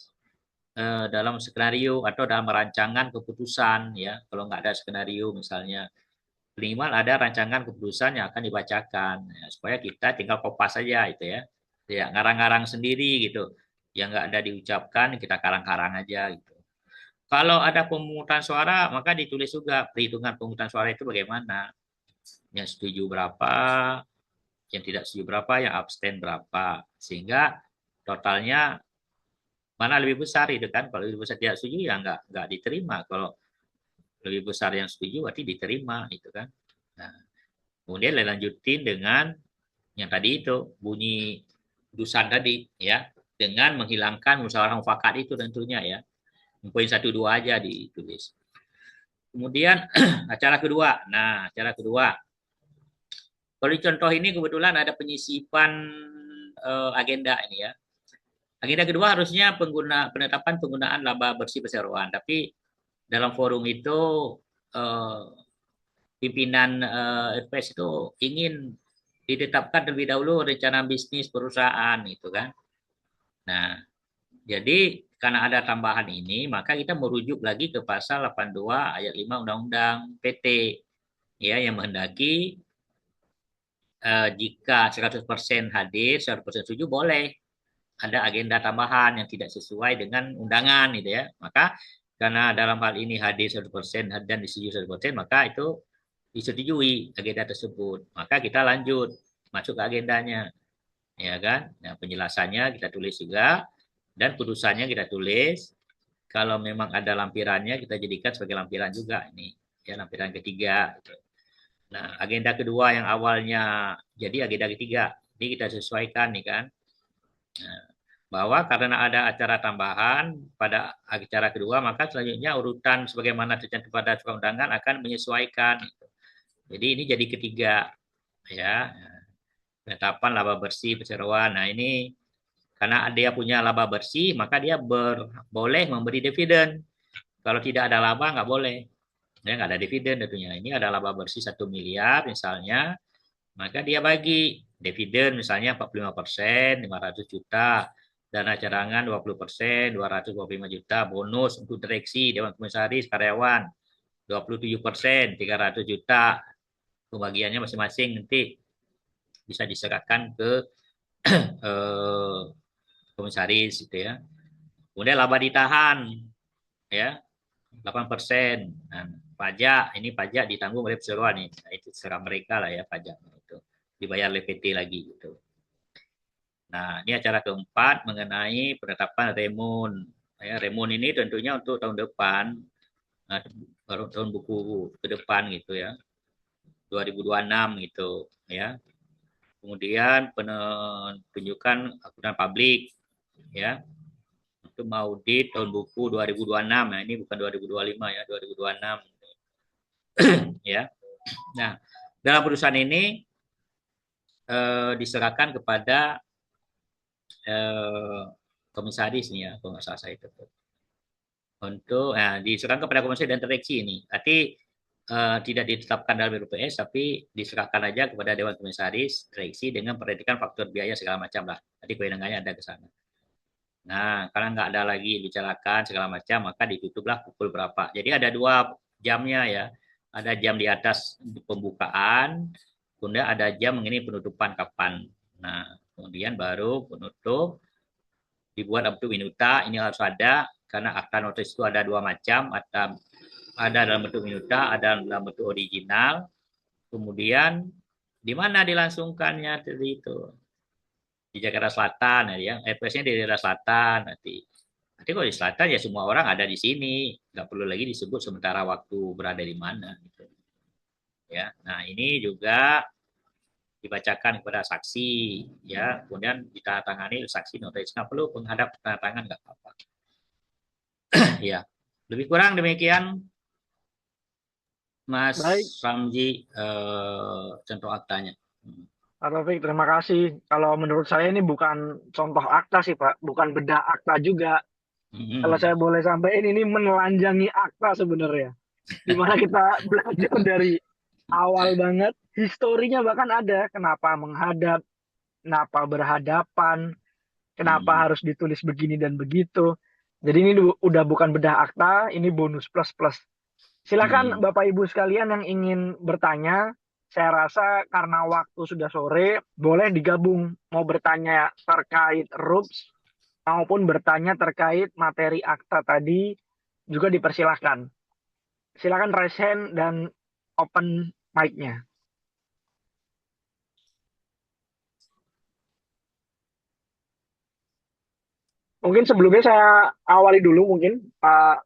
dalam skenario atau dalam rancangan keputusan ya. Kalau nggak ada skenario misalnya, minimal ada rancangan keputusan yang akan dibacakan ya, supaya kita tinggal kopas saja itu ya. Ya ngarang-ngarang sendiri gitu. Yang nggak ada diucapkan kita karang-karang aja gitu. Kalau ada pemungutan suara maka ditulis juga perhitungan pemungutan suara itu bagaimana. Yang setuju berapa, yang tidak setuju berapa, yang abstain berapa. Sehingga totalnya mana lebih besar itu kan. Kalau lebih besar tidak setuju ya nggak diterima. Kalau lebih besar yang setuju berarti diterima itu kan. Nah, kemudian dilanjutin dengan yang tadi itu bunyi putusan tadi ya, dengan menghilangkan musyawarah mufakat itu tentunya ya. Poin 1, 2 aja ditulis. Kemudian acara kedua. Nah, acara kedua. Kalau di contoh ini kebetulan ada penyisipan agenda ini ya. Agenda kedua harusnya penetapan penggunaan laba bersih perseroan, tapi dalam forum itu eh, pimpinan RPS itu ingin ditetapkan terlebih dahulu rencana bisnis perusahaan itu kan. Nah, jadi karena ada tambahan ini, maka kita merujuk lagi ke pasal 82 ayat 5 Undang-Undang PT ya yang menghendaki jika 100% hadir, 100% setuju boleh ada agenda tambahan yang tidak sesuai dengan undangan gitu ya. Maka karena dalam hal ini hadir 100% dan disetujui 100%, maka itu disetujui agenda tersebut. Maka kita lanjut masuk ke agendanya. Ya kan? Nah, penjelasannya kita tulis juga dan putusannya kita tulis. Kalau memang ada lampirannya kita jadikan sebagai lampiran juga ini. Ya, lampiran ketiga gitu. Nah, agenda kedua yang awalnya jadi agenda ketiga. Ini kita sesuaikan nih kan. Nah, bahwa karena ada acara tambahan pada acara kedua, maka selanjutnya urutan sebagaimana tercantum pada surat undangan akan menyesuaikan. Jadi ini jadi ketiga, ya. Penetapan laba bersih perseroan. Nah ini karena dia punya laba bersih, maka dia boleh memberi dividen. Kalau tidak ada laba nggak boleh, ya nggak ada dividen tentunya. Ini ada laba bersih 1 miliar misalnya, maka dia bagi dividen misalnya 45%, 500 juta, dana cadangan 20%, 225 juta, bonus untuk direksi, dewan komisaris, karyawan 27%, 300 juta. Pembagiannya masing-masing nanti bisa diserahkan ke komisaris gitu ya. Kemudian laba ditahan ya 8%. Nah, pajak ini pajak ditanggung oleh peseroan nih. Nah, itu serah mereka lah ya pajak itu. Dibayar oleh PT lagi gitu. Nah, ini acara keempat mengenai penetapan remun. Ya, remun ini tentunya untuk tahun depan, nah, baru tahun buku ke depan gitu ya, 2026 gitu ya. Kemudian penunjukan akuntan publik ya, itu audit tahun buku 2026. Nah, ini bukan 2025 ya, 2026 ya. Nah, dalam putusan ini diserahkan kepada komisaris nih ya, kalau nggak salah saya itu. Untuk diserahkan kepada komisaris dan direksi ini. Tapi tidak ditetapkan dalam RUPS, tapi diserahkan aja kepada Dewan Komisaris, direksi dengan perhatikan faktor biaya segala macam lah. Tadi kewenangannya ada ke sana. Nah, karena nggak ada lagi bicarakan segala macam, maka ditutuplah pukul berapa. Jadi ada 2 jamnya ya. Ada jam di atas pembukaan, kemudian ada jam mengenai penutupan kapan. Nah, kemudian baru penutup dibuat bentuk minuta, ini harus ada karena akta notaris itu ada dua macam, ada dalam bentuk minuta, ada dalam bentuk original. Kemudian di mana dilangsungkannya tadi itu? Di Jakarta Selatan ya, EPS-nya di daerah selatan nanti. Nanti kalau di selatan ya semua orang ada di sini, nggak perlu lagi disebut sementara waktu berada di mana. Gitu. Ya, nah ini juga dibacakan kepada saksi, ya, kemudian ditandatangani saksi notaris. Nggak perlu penghadap tanda tangan nggak apa-apa. Ya, lebih kurang demikian, Mas Baik, Ramji, contoh aktanya. Pak Taufik, terima kasih. Kalau menurut saya ini bukan contoh akta sih, Pak. Bukan bedah akta juga. Kalau Hmm. saya boleh sampaikan, ini menelanjangi akta sebenarnya. Di mana kita belajar dari awal banget. Historinya bahkan ada. Kenapa menghadap, kenapa berhadapan, kenapa Hmm. harus ditulis begini dan begitu. Jadi ini udah bukan bedah akta, ini bonus plus-plus. Silakan Hmm. Bapak Ibu sekalian yang ingin bertanya. Saya rasa karena waktu sudah sore, boleh digabung mau bertanya terkait RUPS maupun bertanya terkait materi akta tadi juga dipersilahkan. Silakan raise hand dan open mic-nya. Mungkin sebelumnya saya awali dulu mungkin Pak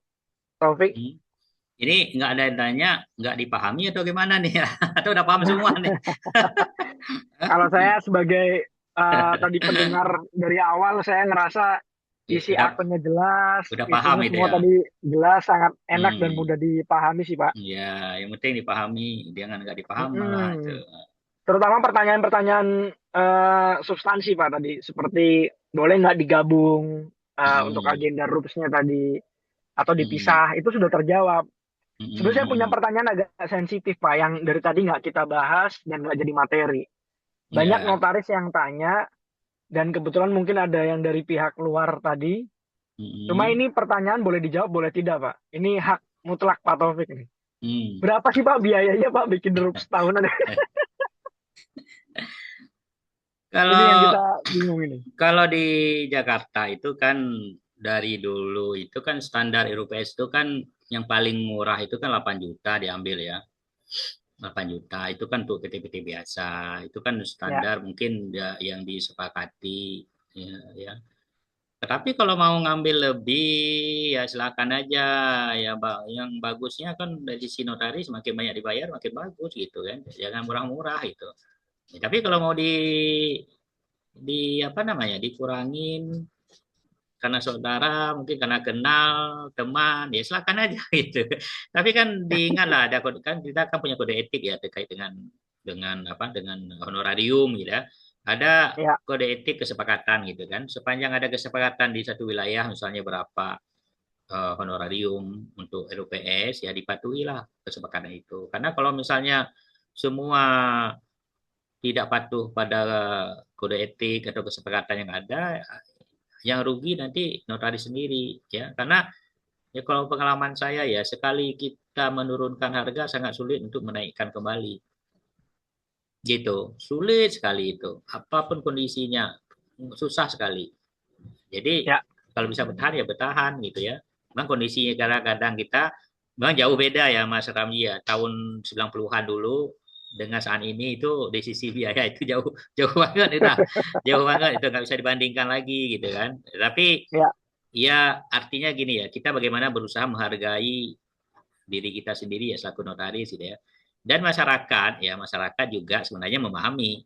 Taufik. Hmm. Ini nggak ada yang tanya, nggak dipahami atau gimana nih? Atau udah paham semua nih? Kalau saya sebagai tadi pendengar dari awal, saya ngerasa Ya, isi akunnya jelas, udah paham isinya itu semua ya. tadi jelas, sangat enak dan Hmm. mudah dipahami sih Pak. Ya, yang penting dipahami, jangan nggak dipaham malah itu. Mm-mm. Terutama pertanyaan-pertanyaan substansi Pak tadi, seperti boleh nggak digabung untuk Hmm. agenda RUPS-nya tadi, atau Hmm. dipisah, itu sudah terjawab. Sebenarnya saya punya Hmm. pertanyaan agak sensitif Pak, yang dari tadi nggak kita bahas dan nggak jadi materi. Banyak Ya. notaris yang tanya, dan kebetulan mungkin ada yang dari pihak luar tadi. Cuma Hmm. ini pertanyaan boleh dijawab, boleh tidak Pak. Ini hak mutlak Pak Taufik nih. Hmm. Berapa sih Pak biayanya Pak bikin RUPS tahunan? Ini yang Kalau kita bingung ini. kalau di Jakarta itu kan dari dulu itu kan standar RUPS itu kan yang paling murah itu kan 8 juta diambil ya. 8 juta itu kan untuk PT-PT biasa. Itu kan Ya, standar mungkin ya, yang disepakati ya, ya. Tetapi kalau mau ngambil lebih ya silakan aja ya yang bagusnya kan dari si notaris makin banyak dibayar makin bagus gitu kan. Jangan murah-murah itu. Ya, tapi kalau mau di apa namanya dikurangin karena saudara mungkin karena kenal teman ya silakan aja gitu tapi kan diingatlah ada kode kan kita kan punya kode etik ya terkait dengan apa dengan honorarium gitu ya ada ya, kode etik kesepakatan gitu kan sepanjang ada kesepakatan di satu wilayah misalnya berapa honorarium untuk RUPS ya dipatuhilah kesepakatan itu karena kalau misalnya semua tidak patuh pada kode etik atau kesepakatan yang ada yang rugi nanti notaris sendiri ya karena ya kalau pengalaman saya ya sekali kita menurunkan harga sangat sulit untuk menaikkan kembali gitu sulit sekali itu apapun kondisinya susah sekali jadi ya. kalau bisa bertahan ya bertahan gitu ya memang kondisinya kadang-kadang kita memang jauh beda ya Mas Ramli ya tahun 90-an dulu dengan saat ini itu dari sisi biaya itu jauh jauh banget itu jauh banget itu nggak bisa dibandingkan lagi gitu kan tapi Ya. ya, artinya gini ya, kita bagaimana berusaha menghargai diri kita sendiri ya selaku notaris gitu ya. Dan masyarakat ya, masyarakat juga sebenarnya memahami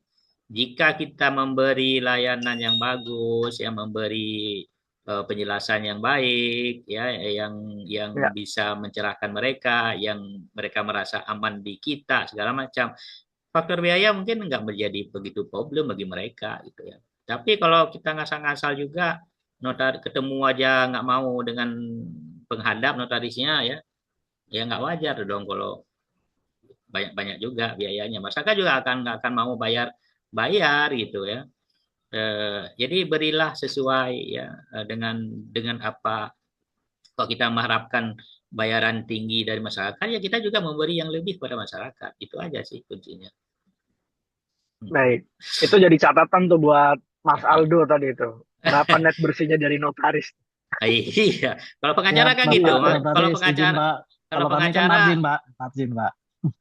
jika kita memberi layanan yang bagus, yang memberi penjelasan yang baik ya, yang Ya, bisa mencerahkan mereka, yang mereka merasa aman di kita segala macam. Faktor biaya mungkin nggak menjadi begitu problem bagi mereka gitu ya. Tapi kalau kita ngasal-ngasal juga notar ketemu aja nggak mau dengan penghadap notarisnya ya ya nggak wajar dong kalau banyak-banyak juga biayanya masyarakat juga akan nggak akan mau bayar bayar gitu ya jadi berilah sesuai ya dengan apa kalau kita mengharapkan bayaran tinggi dari masyarakat ya kita juga memberi yang lebih pada masyarakat itu aja sih kuncinya. baik. Itu jadi catatan tuh buat Mas Aldo tadi itu. Berapa net bersihnya dari notaris. Iya, kalau pengacara Siap, kan gitu. Bapak Iya. Notaris, Kalau izin, pengacara, Pak. kalau Kalau kami kan pengacara, margin, Pak. Margin, Pak.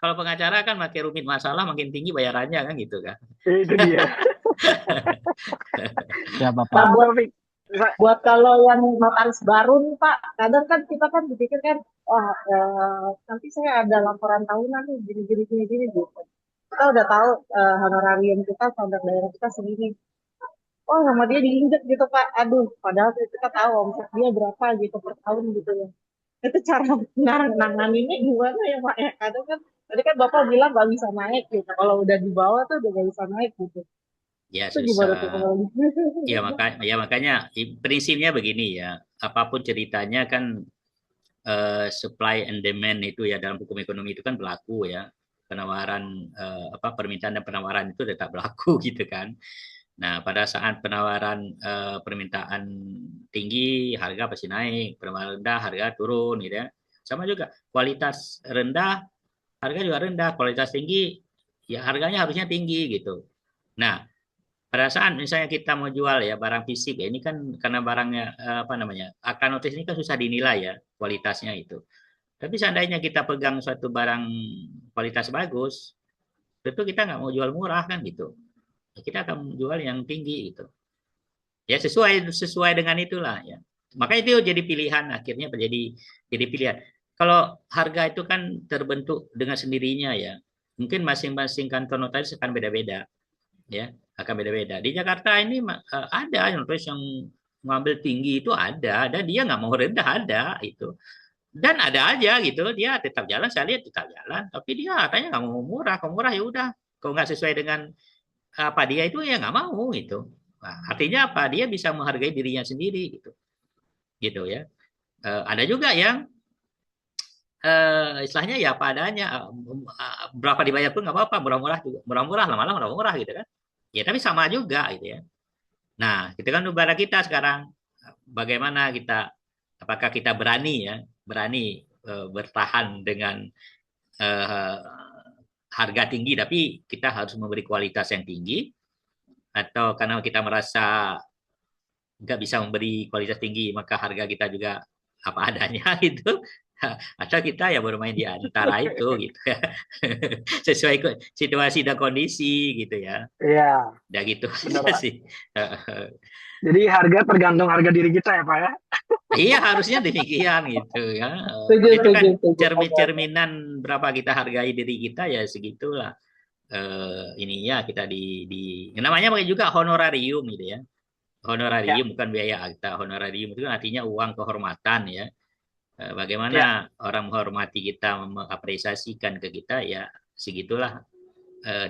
kalau pengacara kan makin rumit masalah, makin tinggi bayarannya kan gitu kan. Itu dia. Siap, Nah, Bapak. Pak buat Taufik, sa- buat kalau yang notaris baru nih Pak, kadang kan kita kan berpikir kan, wah nanti saya ada laporan tahunan nih gini gitu. Kita udah tahu honorarium kita standar daerah kita segini. Oh sama dia diinjek gitu Pak. Aduh, padahal kita tahu omset dia berapa gitu per tahun gitu ya. Itu cara nanganinnya gimana ya Pak ya? Kadang kan tadi kan Bapak bilang nggak bisa naik gitu. Kalau udah di bawah tuh udah nggak bisa naik gitu. Ya Itu gimana tuh susah. kalau gitu? Makanya prinsipnya begini ya. Apapun ceritanya kan supply and demand itu ya dalam hukum ekonomi itu kan berlaku ya. Penawaran permintaan dan penawaran itu tetap berlaku gitu kan. Nah, pada saat penawaran permintaan tinggi, harga pasti naik, penawaran rendah, harga turun gitu ya. Sama juga kualitas rendah, harga juga rendah, kualitas tinggi, ya harganya harusnya tinggi gitu. Nah, pada saat misalnya kita mau jual ya barang fisik ya ini kan karena barangnya akta notis ini kan susah dinilai ya kualitasnya itu. Tapi seandainya kita pegang suatu barang kualitas bagus, tentu kita nggak mau jual murah kan gitu. Kita akan jual yang tinggi gitu. Ya sesuai sesuai dengan itulah ya. Maka itu jadi pilihan akhirnya jadi pilihan. Kalau harga itu kan terbentuk dengan sendirinya ya. Mungkin masing-masing kantor notaris akan beda-beda ya, akan beda-beda. Di Jakarta ini ada notaris yang ngambil tinggi itu ada, dan dia nggak mau rendah ada itu. Dan ada aja gitu, dia tetap jalan, saya lihat tetap jalan, tapi dia katanya nggak mau murah, kalau murah ya udah, kalau nggak sesuai dengan apa dia itu ya nggak mau gitu. Nah, artinya apa? Dia bisa menghargai dirinya sendiri gitu, gitu ya. Ada juga yang istilahnya ya apa adanya, berapa dibayar pun nggak apa-apa, murah-murah juga, murah-murah lama-lama murah-murah gitu kan. Ya tapi sama juga gitu ya. Nah, kita kan ibarat kita sekarang bagaimana kita, apakah kita berani ya, berani bertahan dengan eh, harga tinggi tapi kita harus memberi kualitas yang tinggi, atau karena kita merasa nggak bisa memberi kualitas tinggi maka harga kita juga apa adanya gitu, atau kita ya bermain di antara itu gitu ya. Sesuai situasi dan kondisi gitu ya. Iya, Ya gitu benar aja Pak. sih. Jadi harga tergantung harga diri kita ya Pak ya. Iya harusnya demikian gitu ya. Setuju, Itu kan setuju, setuju. cerminan berapa kita hargai diri kita ya segitulah. Ininya kita di namanya pakai juga honorarium gitu ya. Ya, Honorarium bukan biaya akta. Honorarium itu kan artinya uang kehormatan ya. Bagaimana ya, orang menghormati kita, mengapresiasikan ke kita ya segitulah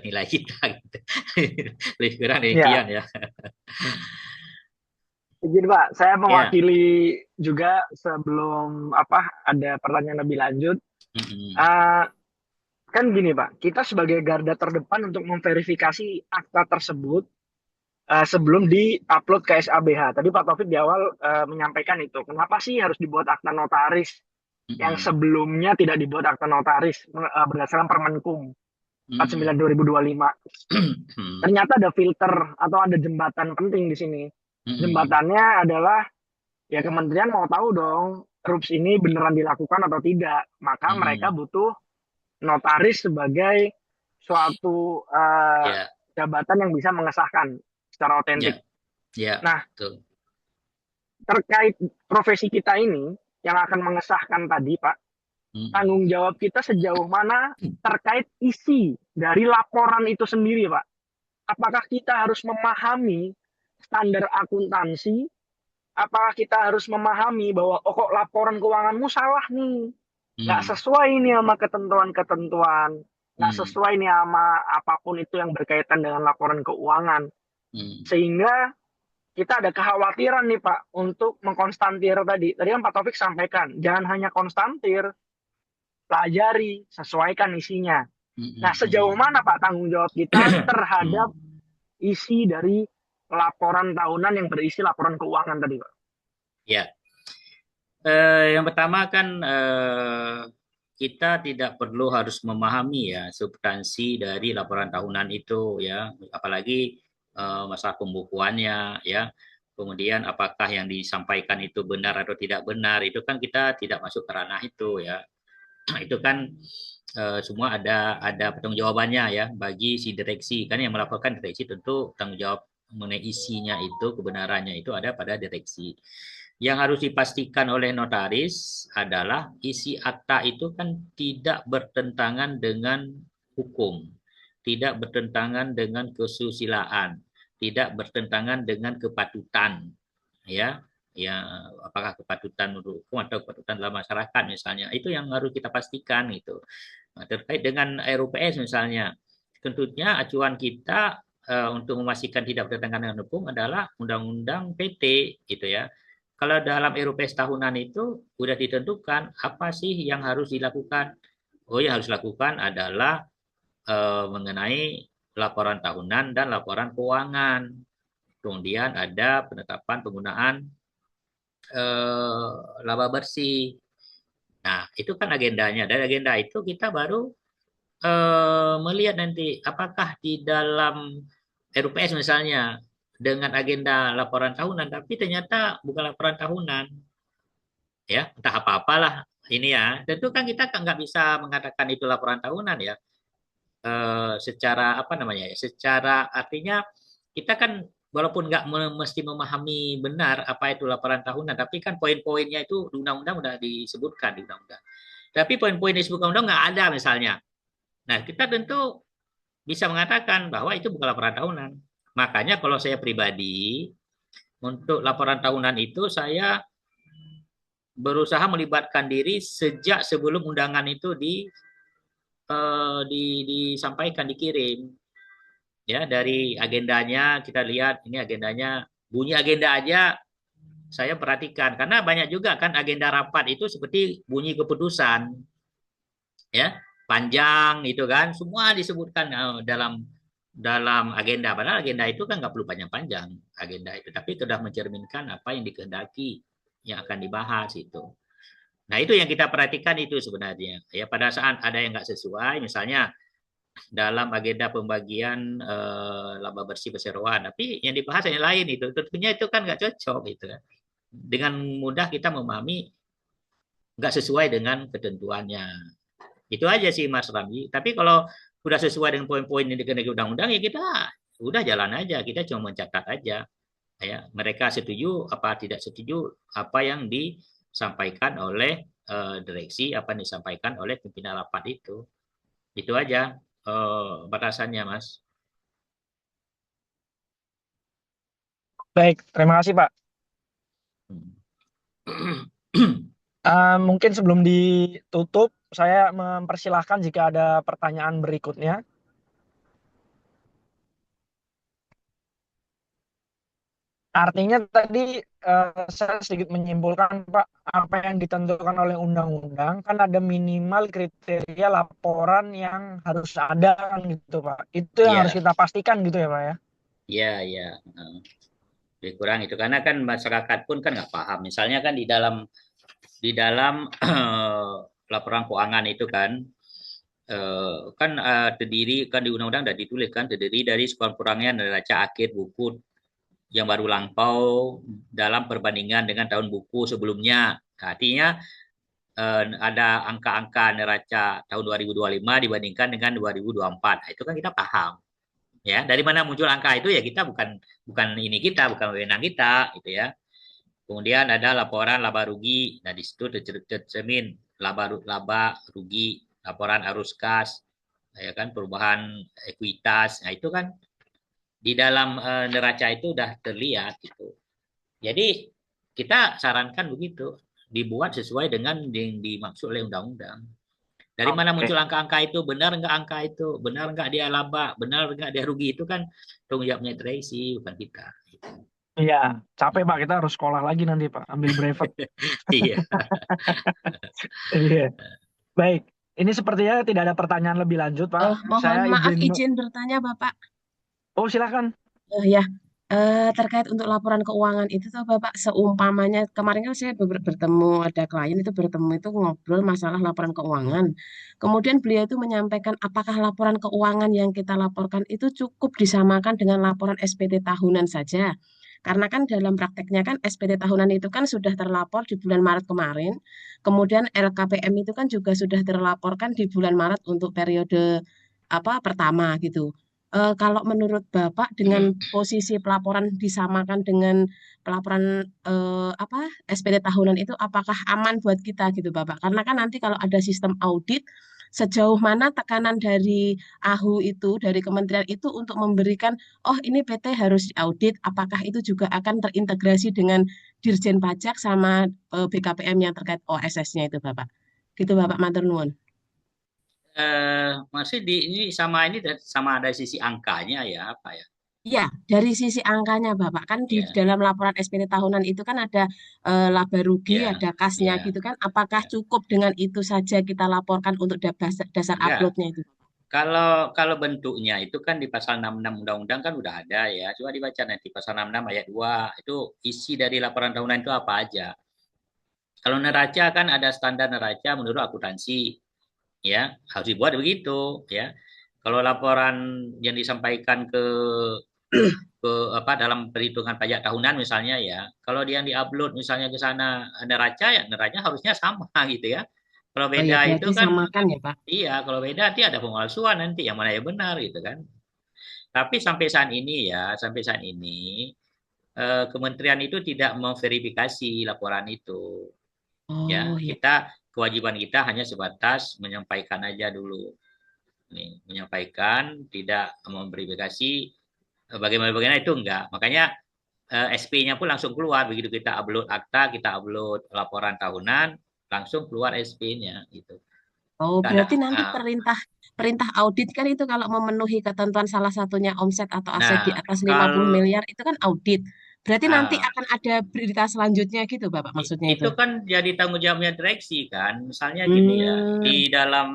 nilai kita gitu. Lebih kurang ya. demikian ya. Jadi Pak, saya Ya. mewakili juga sebelum ada pertanyaan lebih lanjut. Mm-mm. Eh, kan gini Pak, kita sebagai garda terdepan untuk memverifikasi akta tersebut sebelum di-upload ke SABH. Tadi Pak Taufik di awal menyampaikan itu. Kenapa sih harus dibuat akta notaris yang Mm-mm. sebelumnya tidak dibuat akta notaris berdasarkan Permenkum 49 Mm-mm. 2025. Ternyata ada filter atau ada jembatan penting di sini. Mm-mm. Jembatannya adalah ya kementerian mau tahu dong RUPS ini beneran dilakukan atau tidak. Maka mereka Mm-mm. butuh notaris sebagai suatu Ya, jabatan yang bisa mengesahkan secara otentik. ya, ya, Nah, betul. terkait profesi kita ini yang akan mengesahkan tadi, Pak, Mm-mm. tanggung jawab kita sejauh mana terkait isi dari laporan itu sendiri, Pak? Apakah kita harus memahami standar akuntansi? Apakah kita harus memahami bahwa oh kok laporan keuanganmu salah nih, nggak Mm. sesuai nih sama ketentuan-ketentuan, nggak Mm. sesuai nih sama apapun itu yang berkaitan dengan laporan keuangan, Mm. sehingga kita ada kekhawatiran nih Pak untuk mengkonstantir tadi. Tadi kan Pak Taufik sampaikan, jangan hanya konstantir, pelajari, sesuaikan isinya. Nah, Mm. sejauh Mm. mana Pak tanggung jawab kita terhadap Mm. isi dari laporan tahunan yang berisi laporan keuangan tadi Pak? Ya, yang pertama kan kita tidak perlu harus memahami ya substansi dari laporan tahunan itu ya, apalagi masalah pembukuannya ya. Kemudian apakah yang disampaikan itu benar atau tidak benar, itu kan kita tidak masuk ke ranah itu ya. Itu kan semua ada pertanggungjawabannya ya bagi si direksi. Kan yang melaporkan direksi tentu tanggung jawab mengenai isinya itu, kebenarannya itu ada pada direksi. Yang harus dipastikan oleh notaris adalah isi akta itu kan tidak bertentangan dengan hukum, tidak bertentangan dengan kesusilaan, tidak bertentangan dengan kepatutan, ya, ya, apakah kepatutan menurut hukum atau kepatutan dalam masyarakat misalnya, itu yang harus kita pastikan itu. Nah, terkait dengan RUPS misalnya, tentunya acuan kita untuk memastikan tidak bertentangan dengan hukum adalah Undang-Undang PT gitu ya. Kalau dalam RUPS tahunan itu sudah ditentukan apa sih yang harus dilakukan. Oh, yang harus dilakukan adalah mengenai laporan tahunan dan laporan keuangan. Kemudian ada penetapan penggunaan laba bersih. Nah, itu kan agendanya. Dari agenda itu kita baru melihat nanti apakah di dalam RUPS misalnya dengan agenda laporan tahunan, tapi ternyata bukan laporan tahunan, ya entah apa-apalah ini ya. Tentu kan kita nggak bisa mengatakan itu laporan tahunan ya. Secara apa namanya ya? Secara artinya kita kan walaupun nggak mesti memahami benar apa itu laporan tahunan, tapi kan poin-poinnya itu di undang-undang udah disebutkan di undang-undang. Tapi poin-poin disebutkan undang nggak ada misalnya. Nah, kita tentu bisa mengatakan bahwa itu bukan laporan tahunan. Makanya kalau saya pribadi, untuk laporan tahunan itu saya berusaha melibatkan diri sejak sebelum undangan itu disampaikan, dikirim. Ya, dari agendanya kita lihat, ini agendanya, bunyi agenda aja saya perhatikan. Karena banyak juga kan agenda rapat itu seperti bunyi keputusan. Ya, panjang itu kan, semua disebutkan dalam agenda. Padahal agenda itu kan nggak perlu panjang-panjang agenda itu, tapi sudah mencerminkan apa yang dikehendaki yang akan dibahas itu. Nah, itu yang kita perhatikan itu sebenarnya. Ya, pada saat ada yang nggak sesuai, misalnya dalam agenda pembagian laba bersih perseroan, tapi yang dibahas yang lain itu, tentunya itu kan nggak cocok gitu. Dengan mudah kita memahami nggak sesuai dengan ketentuannya. Itu aja sih Mas Ramli. Tapi kalau sudah sesuai dengan poin-poin yang dikehendaki undang-undang ya kita udah jalan aja, kita cuma mencatat aja. Ya, mereka setuju apa tidak setuju apa yang disampaikan oleh direksi, apa yang disampaikan oleh pimpinan rapat itu. Itu aja batasannya, Mas. Baik, terima kasih Pak. Mungkin sebelum ditutup, saya mempersilahkan jika ada pertanyaan berikutnya. Artinya tadi saya sedikit menyimpulkan Pak, apa yang ditentukan oleh undang-undang kan ada minimal kriteria laporan yang harus ada kan gitu Pak. Itu yang harus Ya, kita pastikan gitu ya Pak ya. ya. Lebih kurang itu karena kan masyarakat pun kan nggak paham. Misalnya kan di dalam laporan keuangan itu kan kan terdiri kan di undang-undang sudah ditulis kan terdiri dari sekurang-kurangnya neraca akhir buku yang baru lampau dalam perbandingan dengan tahun buku sebelumnya. Artinya ada angka-angka neraca tahun 2025 dibandingkan dengan 2024. Nah, itu kan kita paham. Ya, dari mana muncul angka itu ya kita bukan ini kita, bukan wewenang kita gitu ya. Kemudian ada laporan laba rugi. Nah, di situ tercermin laba rugi, laporan arus kas, ya kan perubahan ekuitas. Nah, itu kan di dalam neraca itu udah terlihat gitu. Jadi kita sarankan begitu, dibuat sesuai dengan yang dimaksud oleh undang-undang. Dari mana muncul angka-angka itu? Benar nggak angka itu? Benar nggak dia laba? Benar nggak dia rugi? Itu kan tanggung jawabnya direksi, bukan kita. Iya, capek Pak, kita harus sekolah lagi nanti Pak, ambil brevet. Iya. Iya. Baik, ini sepertinya tidak ada pertanyaan lebih lanjut Pak. Mohon Saya maaf izin bertanya Bapak. Oh silakan. Ya, terkait untuk laporan keuangan itu tuh Bapak, seumpamanya kemarin kan saya bertemu ada klien itu bertemu itu ngobrol masalah laporan keuangan. Kemudian beliau itu menyampaikan apakah laporan keuangan yang kita laporkan itu cukup disamakan dengan laporan SPT tahunan saja. Karena kan dalam prakteknya kan SPT tahunan itu kan sudah terlapor di bulan Maret kemarin, kemudian LKPM itu kan juga sudah terlaporkan di bulan Maret untuk periode pertama gitu. Kalau menurut Bapak dengan posisi pelaporan disamakan dengan pelaporan SPT tahunan itu apakah aman buat kita gitu Bapak? Karena kan nanti kalau ada sistem audit sejauh mana tekanan dari AHU itu dari kementerian itu untuk memberikan oh ini PT harus diaudit, apakah itu juga akan terintegrasi dengan Dirjen Pajak sama BKPM yang terkait OSS-nya itu Bapak. Gitu Bapak matur nuwun. Masih ini sama ada sisi angkanya ya apa ya? Iya, dari sisi angkanya Bapak kan di Ya, dalam laporan SPT tahunan itu kan ada laba rugi, ya, ada kasnya ya, gitu kan. Apakah ya. cukup dengan itu saja kita laporkan untuk dasar Enggak. uploadnya itu? Kalau bentuknya itu kan di pasal 66 undang-undang kan udah ada ya. Coba dibaca nanti pasal 66 ayat 2 itu isi dari laporan tahunan itu apa aja. Kalau neraca kan ada standar neraca menurut akuntansi ya, harus dibuat begitu ya. Kalau laporan yang disampaikan ke dalam perhitungan pajak tahunan misalnya ya, kalau dia diupload misalnya ke sana neraca ya neraca harusnya sama gitu ya. Kalau Oh ya, beda itu berarti kan samakan ya Pak. iya, kalau beda nanti ada pemalsuan nanti yang mana yang benar gitu kan. Tapi sampai saat ini ya, sampai saat ini kementerian itu tidak memverifikasi laporan itu. Ya, Oh ya. kewajiban kita hanya sebatas menyampaikan aja dulu. Nih, menyampaikan tidak memverifikasi bagaimana itu enggak. Makanya SP-nya pun langsung keluar begitu kita upload akta, kita upload laporan tahunan, langsung keluar SP-nya gitu. Oh, Enggak ada. berarti nanti perintah perintah audit kan itu kalau memenuhi ketentuan salah satunya omset atau aset di Nah, atas 50 kalau miliar itu kan audit. Berarti nanti ah, akan ada berita selanjutnya gitu Bapak maksudnya itu. itu kan jadi tanggung jawabnya direksi kan. Misalnya gini ya, di Hmm, dalam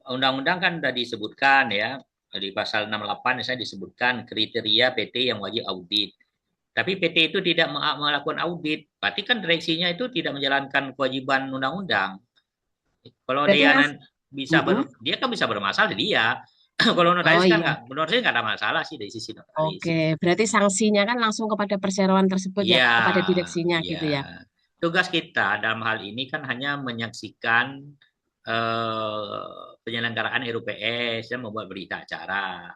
undang-undang kan sudah disebutkan ya, di pasal 68 misalnya disebutkan kriteria PT yang wajib audit. Tapi PT itu tidak melakukan audit, berarti kan direksinya itu tidak menjalankan kewajiban undang-undang. Kalau berarti dia Mas. Mm-mm. dia kan bisa bermasalah dia. Kalau Oh notaris kan iya. nggak, menurut saya nggak ada masalah sih dari sisi notaris. Oke, berarti sanksinya kan langsung kepada perseroan tersebut ya, Iya, kepada direksinya iya. gitu ya. Tugas kita dalam hal ini kan hanya menyaksikan penyelenggaraan RUPS dan membuat berita acara.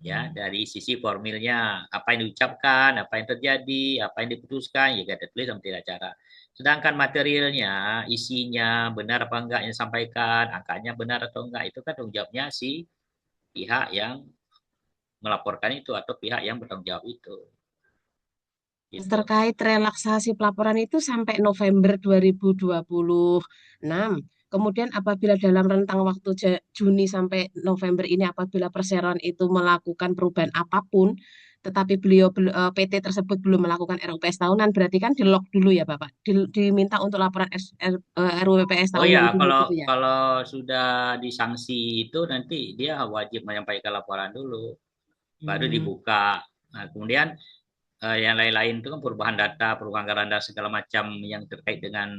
Ya, dari sisi formilnya, apa yang diucapkan, apa yang terjadi, apa yang diputuskan, ya kita tulis dalam berita acara. Sedangkan materialnya, isinya, benar apa enggak yang disampaikan, angkanya benar atau enggak, itu kan tanggung jawabnya si pihak yang melaporkan itu atau pihak yang bertanggung jawab itu. Gitu. Terkait relaksasi pelaporan itu sampai November 2026. Kemudian apabila dalam rentang waktu Juni sampai November ini apabila perseroan itu melakukan perubahan apapun, tetapi PT tersebut belum melakukan RUPS tahunan, berarti kan di-lock dulu ya Bapak. Diminta untuk laporan RUPS Oh ya, tahunan dulu kalau gitu ya. kalau sudah disanksi itu nanti dia wajib menyampaikan laporan dulu, baru Hmm. dibuka. Nah, kemudian yang lain-lain itu kan perubahan data, perubahan data segala macam yang terkait dengan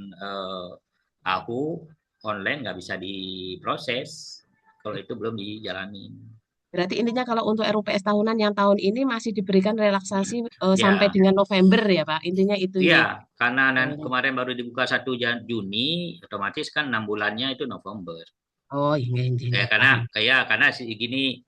AHU online nggak bisa diproses kalau itu belum dijalani. Berarti intinya kalau untuk RUPS tahunan yang tahun ini masih diberikan relaksasi sampai Ya, dengan November ya Pak. Intinya itu iya, ya. karena Oh, kemarin baru dibuka 1 Juni, otomatis kan 6 bulannya itu November. oh iya, iya, iya, paham. Karena gini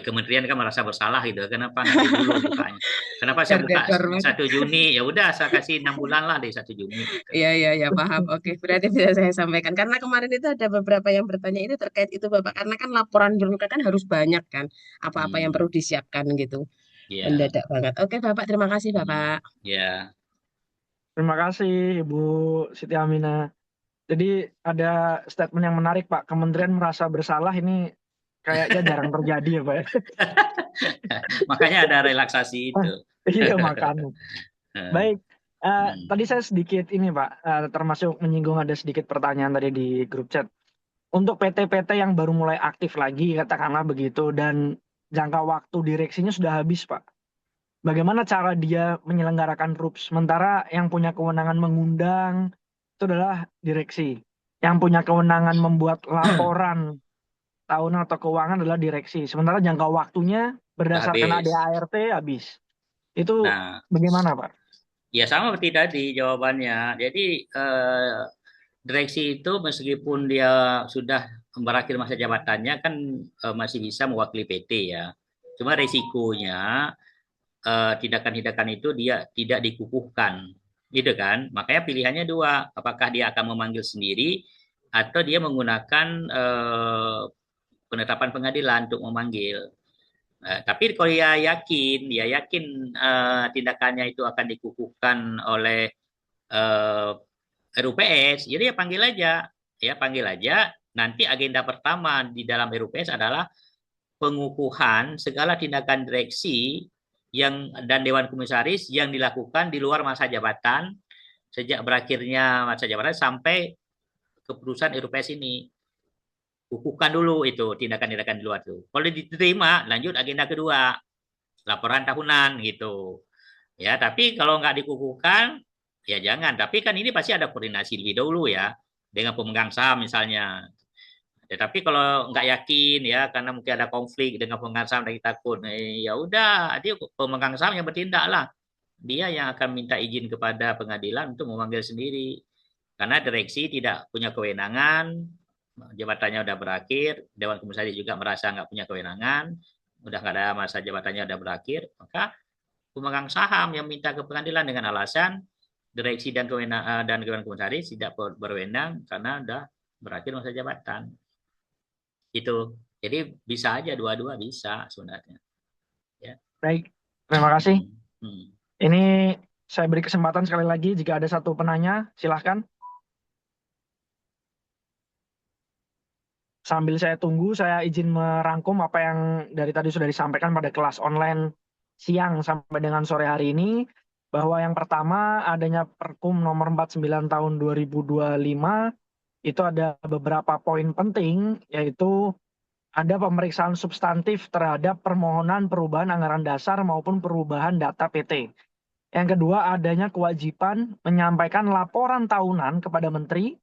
kementerian kan merasa bersalah gitu. Kenapa nanti dulu bukanya? Kenapa saya buka Gor-gor banget. 1 Juni? Ya udah saya kasih 6 bulan lah dari 1 Juni gitu. Iya, iya, iya, paham. Oke, berarti bisa saya sampaikan. Karena kemarin itu ada beberapa yang bertanya itu terkait itu Bapak. Karena kan laporan bermuka kan harus banyak kan. Apa-apa yang perlu Hmm, disiapkan gitu. ya, Mendadak banget. Oke, Bapak. Terima kasih, Bapak. ya. Terima kasih Ibu Siti Aminah. Jadi ada statement yang menarik Pak, Kementerian merasa bersalah ini kayaknya jarang terjadi ya Pak ya. Makanya ada relaksasi itu. Iya makanya. Hmm, Baik, hmm. tadi saya sedikit ini Pak, termasuk menyinggung ada sedikit pertanyaan tadi di grup chat. Untuk PT-PT yang baru mulai aktif lagi, katakanlah begitu, dan jangka waktu direksinya sudah habis Pak. Bagaimana cara dia menyelenggarakan RUPS? Sementara yang punya kewenangan mengundang itu adalah direksi. Yang punya kewenangan membuat laporan tahunan atau keuangan adalah direksi. Sementara jangka waktunya Udah berdasarkan habis. ADART habis. Itu Nah, bagaimana, Pak? ya sama seperti tadi jawabannya. Jadi direksi itu meskipun dia sudah berakhir masa jabatannya kan masih bisa mewakili PT ya. Cuma resikonya tindakan-tindakan itu dia tidak dikukuhkan, gitu kan? Makanya pilihannya dua, apakah dia akan memanggil sendiri atau dia menggunakan penetapan pengadilan untuk memanggil. Tapi kalau dia yakin tindakannya itu akan dikukuhkan oleh eh, RUPS, jadi ya panggil aja. Nanti agenda pertama di dalam RUPS adalah pengukuhan segala tindakan direksi dan Dewan Komisaris yang dilakukan di luar masa jabatan sejak berakhirnya masa jabatan sampai keputusan RUPS ini. Kukuhkan dulu itu tindakan-tindakan di luar itu. Kalau diterima, lanjut agenda kedua, laporan tahunan gitu. Ya, tapi kalau nggak dikukuhkan, ya jangan. Tapi kan ini pasti ada koordinasi lebih dahulu ya dengan pemegang saham misalnya. Tetapi kalau nggak yakin ya karena mungkin ada konflik dengan pemegang saham dan kita takut, ya udah dia pemegang saham yang bertindak lah. Dia yang akan minta izin kepada pengadilan untuk memanggil sendiri. Karena direksi tidak punya kewenangan, jabatannya udah berakhir, Dewan Komisaris juga merasa nggak punya kewenangan, udah nggak ada masa jabatannya udah berakhir, maka pemegang saham yang minta ke pengadilan dengan alasan direksi dan Dewan Komisaris tidak berwenang karena udah berakhir masa jabatan. Itu. Jadi bisa aja dua-dua bisa sebenarnya. Ya. Baik, terima kasih. Hmm. Ini saya beri kesempatan sekali lagi jika ada satu penanya, silahkan. Sambil saya tunggu, saya izin merangkum apa yang dari tadi sudah disampaikan pada kelas online siang sampai dengan sore hari ini, bahwa yang pertama adanya Perkum nomor 49 tahun 2025, itu ada beberapa poin penting, yaitu ada pemeriksaan substantif terhadap permohonan perubahan anggaran dasar maupun perubahan data PT. Yang kedua, adanya kewajiban menyampaikan laporan tahunan kepada Menteri.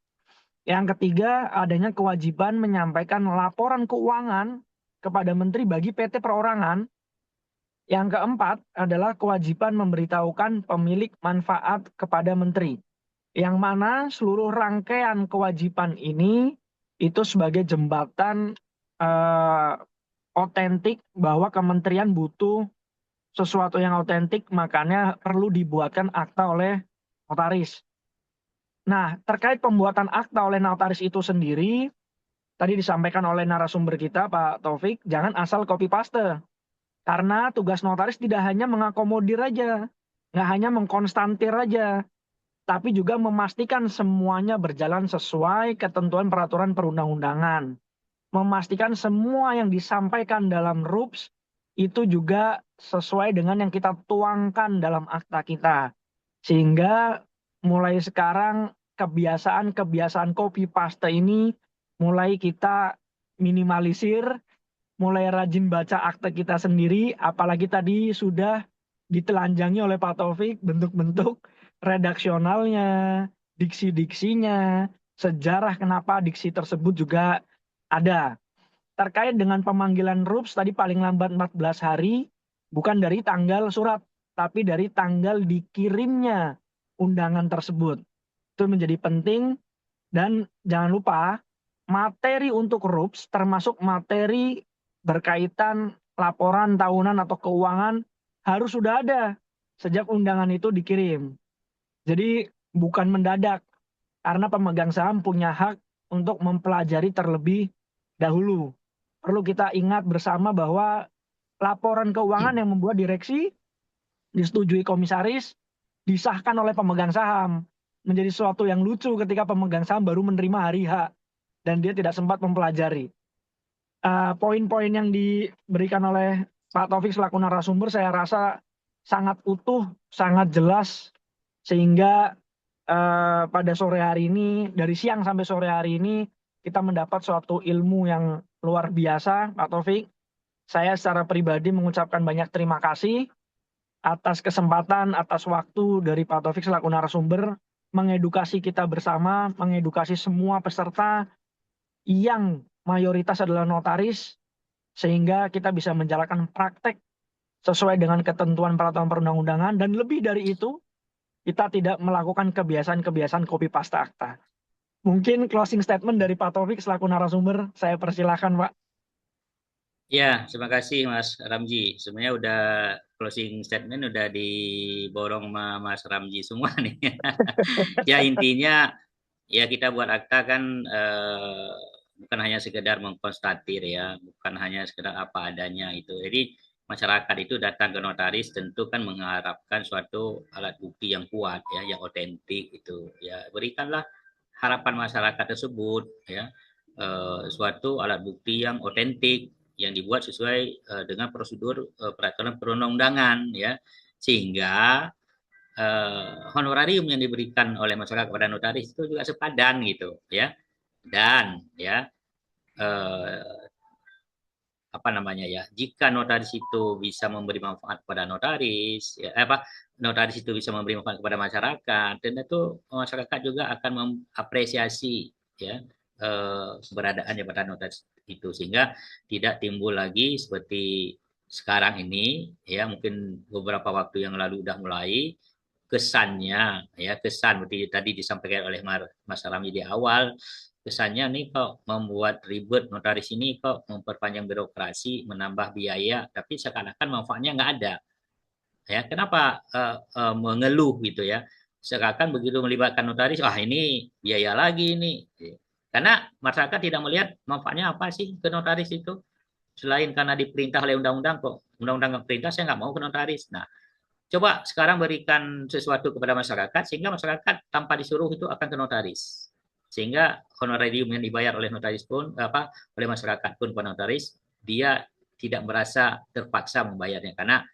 Yang ketiga, adanya kewajiban menyampaikan laporan keuangan kepada Menteri bagi PT perorangan. Yang keempat adalah kewajiban memberitahukan pemilik manfaat kepada Menteri. Yang mana seluruh rangkaian kewajiban ini itu sebagai jembatan otentik bahwa kementerian butuh sesuatu yang otentik, makanya perlu dibuatkan akta oleh notaris. Nah, terkait pembuatan akta oleh notaris itu sendiri, tadi disampaikan oleh narasumber kita, Pak Taufik, jangan asal copy paste. Karena tugas notaris tidak hanya mengakomodir aja, nggak hanya mengkonstantir aja, tapi juga memastikan semuanya berjalan sesuai ketentuan peraturan perundang-undangan. Memastikan semua yang disampaikan dalam RUPS itu juga sesuai dengan yang kita tuangkan dalam akta kita. Sehingga mulai sekarang kebiasaan copy paste ini mulai kita minimalisir, mulai rajin baca akte kita sendiri, apalagi tadi sudah ditelanjangi oleh Pak Taufik bentuk-bentuk redaksionalnya, diksi-diksinya, sejarah kenapa diksi tersebut juga ada. Terkait dengan pemanggilan RUPS tadi paling lambat 14 hari, bukan dari tanggal surat, tapi dari tanggal dikirimnya undangan tersebut. Itu menjadi penting, dan jangan lupa materi untuk RUPS termasuk materi berkaitan laporan tahunan atau keuangan harus sudah ada sejak undangan itu dikirim. Jadi bukan mendadak, karena pemegang saham punya hak untuk mempelajari terlebih dahulu. Perlu kita ingat bersama bahwa laporan keuangan yang membuat direksi disetujui komisaris, disahkan oleh pemegang saham. Menjadi sesuatu yang lucu ketika pemegang saham baru menerima hari H dan dia tidak sempat mempelajari. Poin-poin yang diberikan oleh Pak Taufik selaku narasumber saya rasa sangat utuh, sangat jelas, sehingga pada sore hari ini, dari siang sampai sore hari ini, kita mendapat suatu ilmu yang luar biasa, Pak Taufik. Saya secara pribadi mengucapkan banyak terima kasih atas kesempatan, atas waktu dari Pak Taufik selaku narasumber, mengedukasi kita bersama, mengedukasi semua peserta yang mayoritas adalah notaris, sehingga kita bisa menjalankan praktek sesuai dengan ketentuan peraturan perundang-undangan, dan lebih dari itu, kita tidak melakukan kebiasaan-kebiasaan copy paste akta. Mungkin closing statement dari Pak Taufik selaku narasumber, saya persilahkan Pak. Ya, terima kasih Mas Ramji. Sebenarnya udah closing statement udah diborong sama Mas Ramji semua nih. Ya intinya ya kita buat akta kan bukan hanya sekedar mengkonstatir ya, bukan hanya sekedar apa adanya itu. Jadi masyarakat itu datang ke notaris tentu kan mengharapkan suatu alat bukti yang kuat ya, yang otentik itu. Ya berikanlah harapan masyarakat tersebut ya, suatu alat bukti yang otentik yang dibuat sesuai dengan prosedur peraturan perundang-undangan ya, sehingga honorarium yang diberikan oleh masyarakat kepada notaris itu juga sepadan gitu ya. Dan ya apa namanya ya, jika notaris itu bisa memberi manfaat kepada notaris ya, notaris itu bisa memberi manfaat kepada masyarakat, dan itu masyarakat juga akan mengapresiasi ya keberadaan jabatan notaris itu, sehingga tidak timbul lagi seperti sekarang ini ya, mungkin beberapa waktu yang lalu udah mulai kesannya ya, kesan seperti tadi disampaikan oleh Mas Rami di awal, kesannya nih kok membuat ribet notaris ini, kok memperpanjang birokrasi, menambah biaya, tapi seakan-akan manfaatnya nggak ada. Ya, kenapa mengeluh gitu ya? Seakan begitu melibatkan notaris, wah ini biaya lagi ini. Karena masyarakat tidak melihat manfaatnya apa sih ke notaris itu. Selain karena diperintah oleh undang-undang, kok undang-undang perintah saya nggak mau ke notaris. Nah, coba sekarang berikan sesuatu kepada masyarakat sehingga masyarakat tanpa disuruh itu akan ke notaris. Sehingga honorarium yang dibayar oleh notaris pun oleh masyarakat pun kepada notaris, dia tidak merasa terpaksa membayarnya karena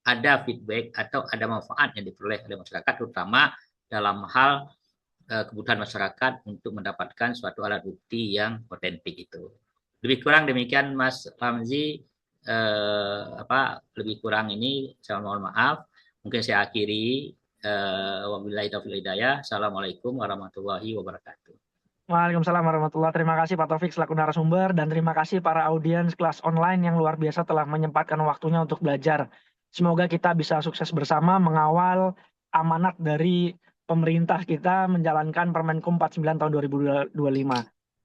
ada feedback atau ada manfaat yang diperoleh oleh masyarakat, terutama dalam hal kebutuhan masyarakat untuk mendapatkan suatu alat bukti yang otentik itu. Lebih kurang demikian Mas Ramzi. Lebih kurang ini saya mohon maaf. Mungkin saya akhiri. Wabillahi taufiq hidayah. Assalamualaikum warahmatullahi wabarakatuh. Waalaikumsalam warahmatullahi wabarakatuh. Terima kasih Pak Taufik selaku narasumber, dan terima kasih para audiens kelas online yang luar biasa telah menyempatkan waktunya untuk belajar. Semoga kita bisa sukses bersama mengawal amanat dari pemerintah kita menjalankan Permenkum 49 tahun 2025.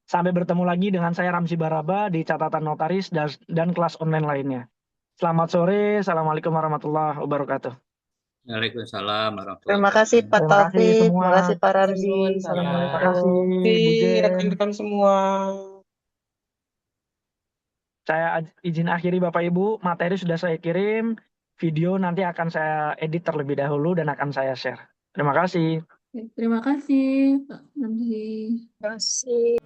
Sampai bertemu lagi dengan saya Ramzi Baraba di catatan notaris dan kelas online lainnya. Selamat sore. Assalamualaikum warahmatullahi wabarakatuh. Waalaikumsalam warahmatullahi Terima kasih wabarakatuh. Pak Terima kasih Taufik, semua. terima kasih Pak Ramzi. Terima Terima Assalamualaikum. kasih Bu Jen. rekan-rekan semua. Saya izin akhiri Bapak Ibu, materi sudah saya kirim, video nanti akan saya edit terlebih dahulu dan akan saya share. Terima kasih. Terima kasih Pak Ramzi. Terima kasih.